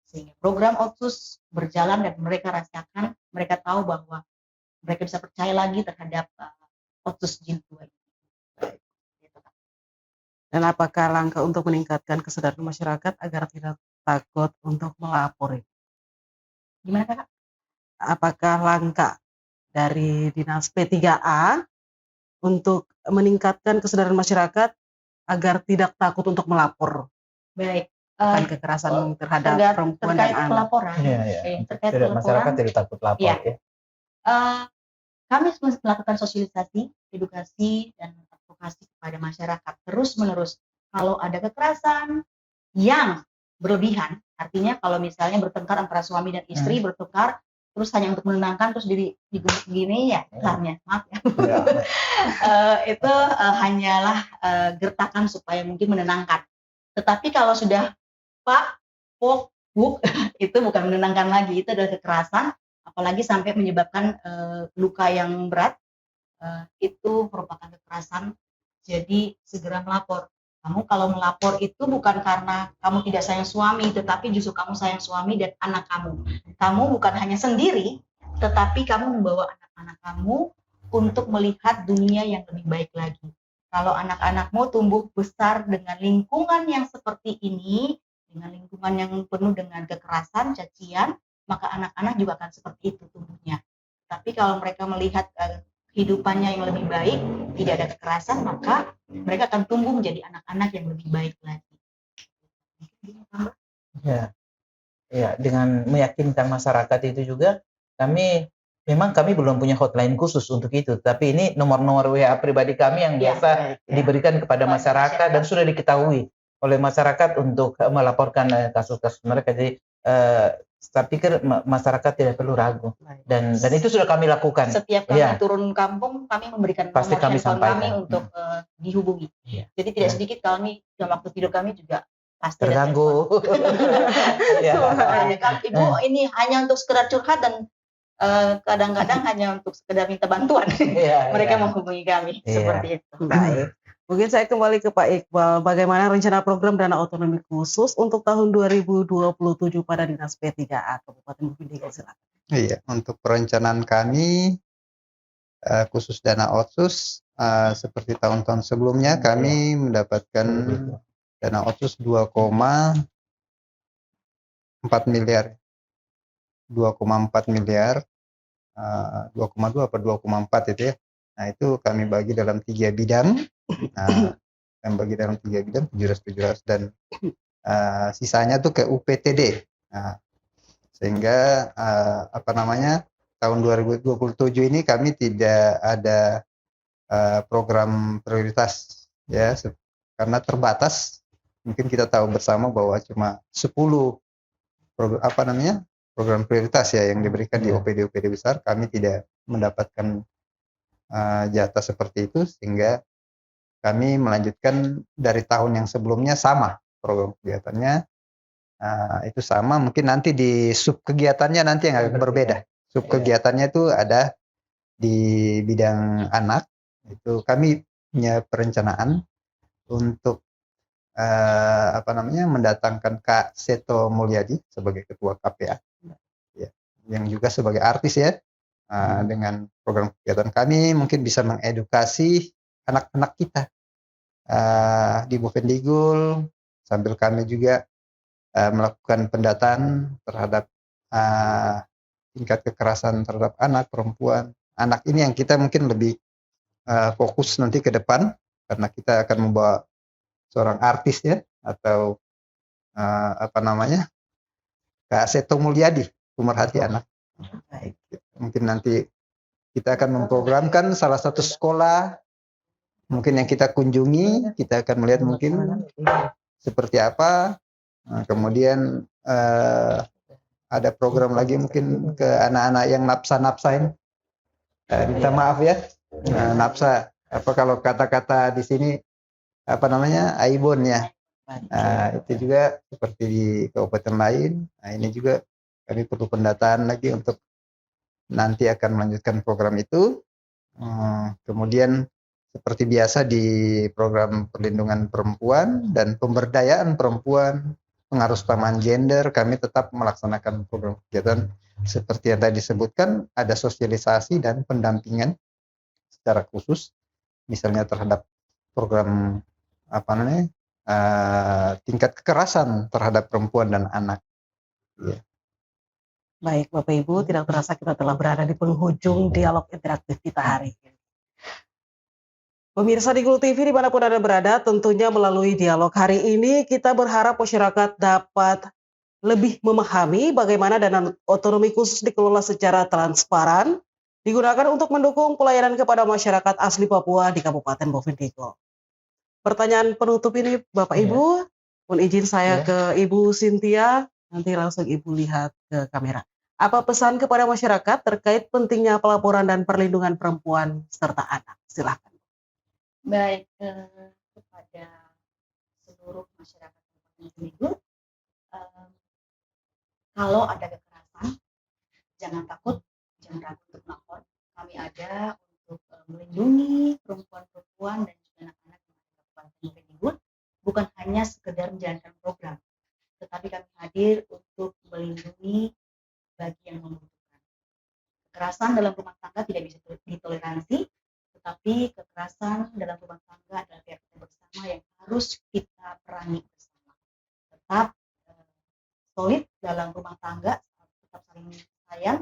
sehingga program Otsus berjalan dan mereka rasakan, mereka tahu bahwa mereka bisa percaya lagi terhadap Otsus Jilid 2 ini. Dan apakah langkah untuk meningkatkan kesadaran masyarakat agar tidak takut untuk melapor? Gimana Kakak? Apakah langkah dari Dinas P3A untuk meningkatkan kesadaran masyarakat agar tidak takut untuk melapor Baik. akan kekerasan terhadap perempuan dan terkait anak? pelaporan. Terkait pelaporan, Masyarakat tidak takut lapor ya. ya. Kami melakukan sosialisasi, edukasi, dan advokasi kepada masyarakat terus-menerus. Kalau ada kekerasan yang berlebihan, artinya kalau misalnya bertengkar antara suami dan istri, bertengkar terus hanya untuk menenangkan, terus digubuk gini ya, iklannya, maaf ya. Itu hanyalah gertakan supaya mungkin menenangkan. Tetapi kalau sudah buk, itu bukan menenangkan lagi, itu adalah kekerasan, apalagi sampai menyebabkan luka yang berat, itu merupakan kekerasan. Jadi segera melapor. Kamu kalau melapor itu bukan karena kamu tidak sayang suami, tetapi justru kamu sayang suami dan anak kamu. Kamu bukan hanya sendiri, tetapi kamu membawa anak-anak kamu untuk melihat dunia yang lebih baik lagi. Kalau anak-anakmu tumbuh besar dengan lingkungan yang seperti ini, dengan lingkungan yang penuh dengan kekerasan, cacian, maka anak-anak juga akan seperti itu tumbuhnya. Tapi kalau mereka melihat kehidupannya yang lebih baik, tidak ada kekerasan, maka mereka akan tumbuh menjadi anak-anak yang lebih baik lagi. Ya, dengan meyakinkan masyarakat itu juga, kami belum punya hotline khusus untuk itu, tapi ini nomor-nomor WA pribadi kami yang biasa diberikan kepada masyarakat dan sudah diketahui oleh masyarakat untuk melaporkan kasus-kasus mereka. Jadi saya pikir masyarakat tidak perlu ragu, dan itu sudah kami lakukan. Setiap kami Iya. turun kampung, kami memberikan Pasti nomor kami handphone sampaikan. kami untuk dihubungi. Iya. Jadi tidak Iya. sedikit kami dalam waktu tidur kami juga pasti ada Terganggu. Iya. telepon. Kan Ibu ini hanya untuk sekedar curhat dan kadang-kadang hanya untuk sekedar minta bantuan. Iya, Mereka iya. menghubungi kami Iya. seperti itu. Baik. Mungkin saya kembali ke Pak Iqbal. Bagaimana rencana program dana otonomi khusus untuk tahun 2027 pada Dinas P3A Kabupaten Bukit Tinggi? Silakan. Iya, untuk perencanaan kami khusus dana otsus seperti tahun-tahun sebelumnya kami mendapatkan dana otsus 2,4 miliar. 2,4 miliar, 2,2 atau 2,4 itu ya. Nah, itu kami bagi dalam 3 bidang. Nah, kami bagi dalam 3 bidang, 700 dan sisanya tuh ke UPTD. Nah, sehingga tahun 2027 ini kami tidak ada program prioritas ya, karena terbatas. Mungkin kita tahu bersama bahwa cuma 10 program prioritas ya yang diberikan di OPD-OPD besar. Kami tidak mendapatkan jatah seperti itu, sehingga kami melanjutkan dari tahun yang sebelumnya sama program kegiatannya. Itu sama, mungkin nanti di sub kegiatannya nanti yang agak berbeda. Sub kegiatannya itu ada di bidang anak, itu kami punya perencanaan untuk mendatangkan Kak Seto Mulyadi sebagai ketua KPA, ya, yang juga sebagai artis ya. Dengan program kegiatan kami mungkin bisa mengedukasi anak-anak kita di Bovendigul, sambil kami juga melakukan pendataan terhadap tingkat kekerasan terhadap anak, perempuan. Anak ini yang kita mungkin lebih fokus nanti ke depan, karena kita akan membawa seorang artis ya, atau Kak Seto Mulyadi, pemerhati anak. Mungkin nanti kita akan memprogramkan salah satu sekolah mungkin yang kita kunjungi, kita akan melihat mungkin seperti apa. Kemudian ada program lagi mungkin ke anak-anak yang nafsa-nafsain. Minta maaf ya, nafsa. Apa kalau kata-kata di sini aibon ya. Itu juga seperti di kabupaten lain. Nah, ini juga kami perlu pendataan lagi untuk nanti akan melanjutkan program itu. Kemudian seperti biasa di program perlindungan perempuan dan pemberdayaan perempuan, pengarusutamaan gender, kami tetap melaksanakan program kegiatan seperti yang tadi disebutkan, ada sosialisasi dan pendampingan secara khusus, misalnya terhadap program tingkat kekerasan terhadap perempuan dan anak. Ya. Baik, Bapak Ibu, tidak terasa kita telah berada di penghujung dialog interaktif kita hari ini. Pemirsa di Gul TV dimanapun Anda berada, tentunya melalui dialog hari ini kita berharap masyarakat dapat lebih memahami bagaimana dana otonomi khusus dikelola secara transparan, digunakan untuk mendukung pelayanan kepada masyarakat asli Papua di Kabupaten Bovendigul. Pertanyaan penutup ini Bapak Ibu, mohon izin saya ke Ibu Cynthia, nanti langsung Ibu lihat ke kamera. Apa pesan kepada masyarakat terkait pentingnya pelaporan dan perlindungan perempuan serta anak? Silakan. Baik, kepada seluruh masyarakat Bovendigul, kalau ada kekerasan, jangan takut, jangan ragu untuk melapor. Kami ada untuk melindungi perempuan-perempuan dan juga anak-anak yang ada di Kabupaten Bovendigul, bukan hanya sekedar menjalankan program, tetapi kami hadir untuk melindungi bagi yang membutuhkan. Kekerasan dalam rumah tangga tidak bisa ditoleransi, tetapi kekerasan dalam rumah tangga adalah pihak kita bersama yang harus kita perangi bersama. Tetap solid dalam rumah tangga, tetap saling sayang,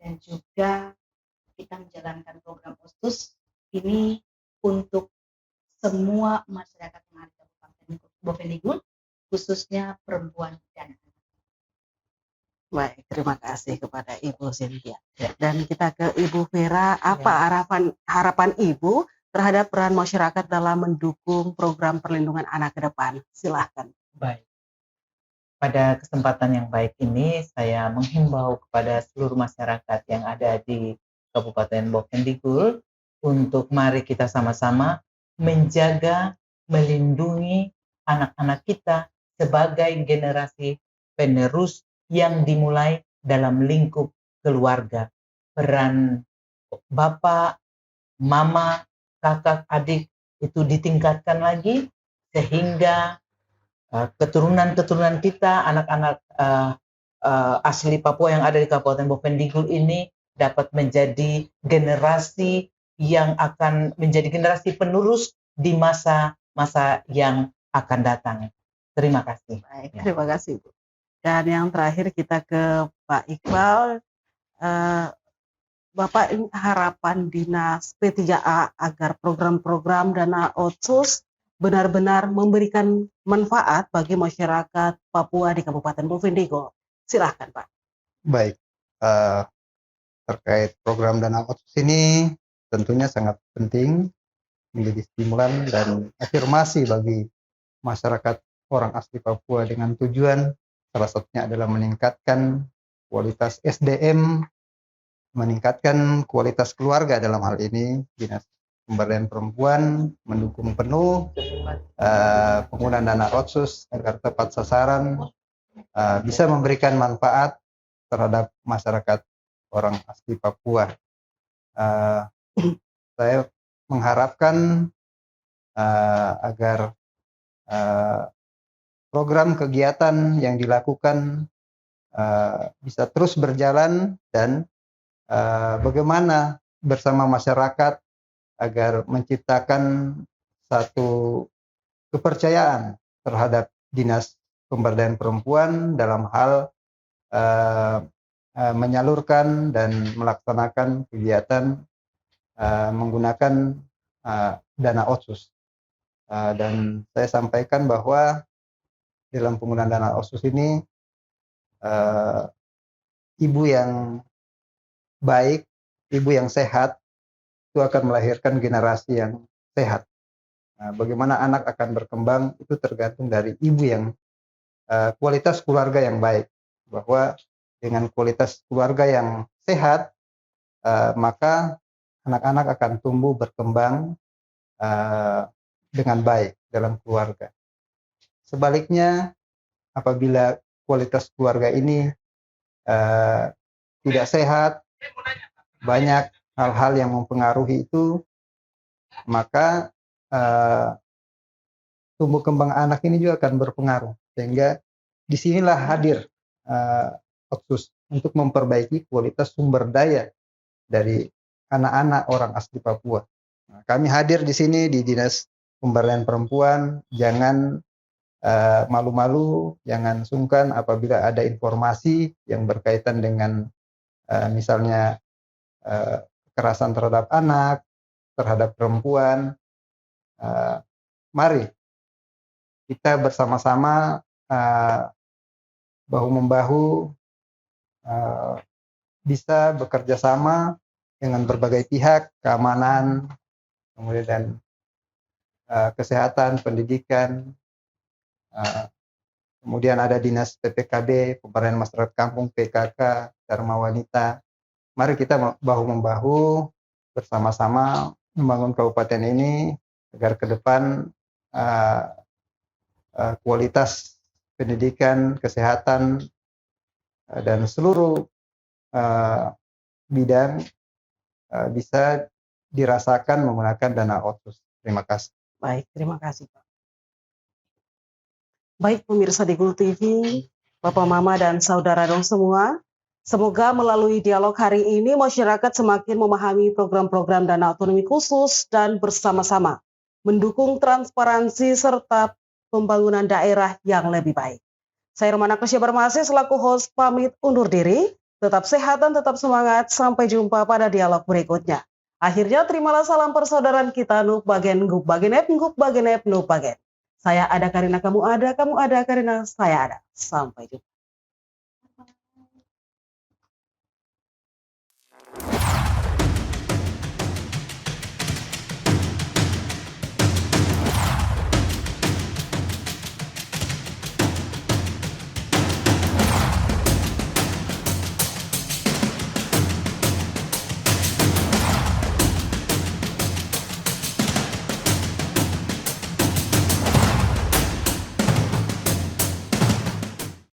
dan juga kita menjalankan program OSUS ini untuk semua masyarakat yang ada di Kabupaten Bovendigul, khususnya perempuan dan anak. Baik, terima kasih kepada Ibu Cynthia. Dan kita ke Ibu Vera, apa harapan Ibu terhadap peran masyarakat dalam mendukung program perlindungan anak ke depan? Silahkan. Baik. pada kesempatan yang baik ini saya menghimbau kepada seluruh masyarakat yang ada di Kabupaten Bovendigul untuk mari kita sama-sama menjaga, melindungi anak-anak kita sebagai generasi penerus yang dimulai dalam lingkup keluarga. Peran bapak, mama, kakak, adik itu ditingkatkan lagi sehingga keturunan-keturunan kita, anak-anak asli Papua yang ada di Kabupaten Bovendigul ini dapat menjadi generasi yang akan menjadi generasi penerus di masa-masa yang akan datang. Terima kasih. Baik, Ya. terima kasih Bu. Dan yang terakhir kita ke Pak Iqbal. Bapak, ini harapan Dinas P3A agar program-program dana otsus benar-benar memberikan manfaat bagi masyarakat Papua di Kabupaten Bovendigul. Silahkan Pak. Baik, terkait program dana otsus ini tentunya sangat penting, menjadi stimulan dan afirmasi bagi masyarakat orang asli Papua dengan tujuan salah satunya adalah meningkatkan kualitas SDM, meningkatkan kualitas keluarga. Dalam hal ini Dinas Pemberdayaan Perempuan mendukung penuh penggunaan dana otsus agar tepat sasaran, bisa memberikan manfaat terhadap masyarakat orang asli Papua. Saya mengharapkan agar program kegiatan yang dilakukan bisa terus berjalan dan bagaimana bersama masyarakat agar menciptakan satu kepercayaan terhadap Dinas Pemberdayaan Perempuan dalam hal menyalurkan dan melaksanakan kegiatan menggunakan dana otsus. Dan saya sampaikan bahwa dalam penggunaan dana otsus ini ibu yang baik, ibu yang sehat itu akan melahirkan generasi yang sehat. Bagaimana anak akan berkembang itu tergantung dari ibu yang kualitas keluarga yang baik. Bahwa dengan kualitas keluarga yang sehat, maka anak-anak akan tumbuh berkembang dengan baik dalam keluarga. Sebaliknya, apabila kualitas keluarga ini tidak sehat, banyak hal-hal yang mempengaruhi itu, maka tumbuh kembang anak ini juga akan berpengaruh. Sehingga disinilah hadir otsus untuk memperbaiki kualitas sumber daya dari anak-anak orang asli Papua. Nah, kami hadir di sini di Dinas Pemberdayaan Perempuan. Jangan malu-malu, jangan sungkan apabila ada informasi yang berkaitan dengan misalnya kekerasan terhadap anak, terhadap perempuan. Mari kita bersama-sama bahu-membahu bisa bekerja sama dengan berbagai pihak, keamanan, kemudian kesehatan, pendidikan, kemudian ada Dinas PPKB, Pemberdayaan Masyarakat Kampung, PKK, Dharma Wanita. Mari kita bahu-membahu bersama-sama membangun kabupaten ini agar ke depan kualitas pendidikan, kesehatan, dan seluruh bidang bisa dirasakan menggunakan dana otsus. Terima kasih. Baik, terima kasih Pak. Baik pemirsa di Gul TV, Bapak Mama dan saudara dong semua, semoga melalui dialog hari ini masyarakat semakin memahami program-program dana otonomi khusus dan bersama-sama mendukung transparansi serta pembangunan daerah yang lebih baik. Saya Romana Krisya Barmasi selaku host pamit undur diri. Tetap sehat dan tetap semangat. Sampai jumpa pada dialog berikutnya. Akhirnya terimalah salam persaudaraan kita. Nuk bagen, guk bagenep, nguk bagenep, nuk bagen. Saya ada Karina, kamu ada Karina, saya ada. Sampai jumpa.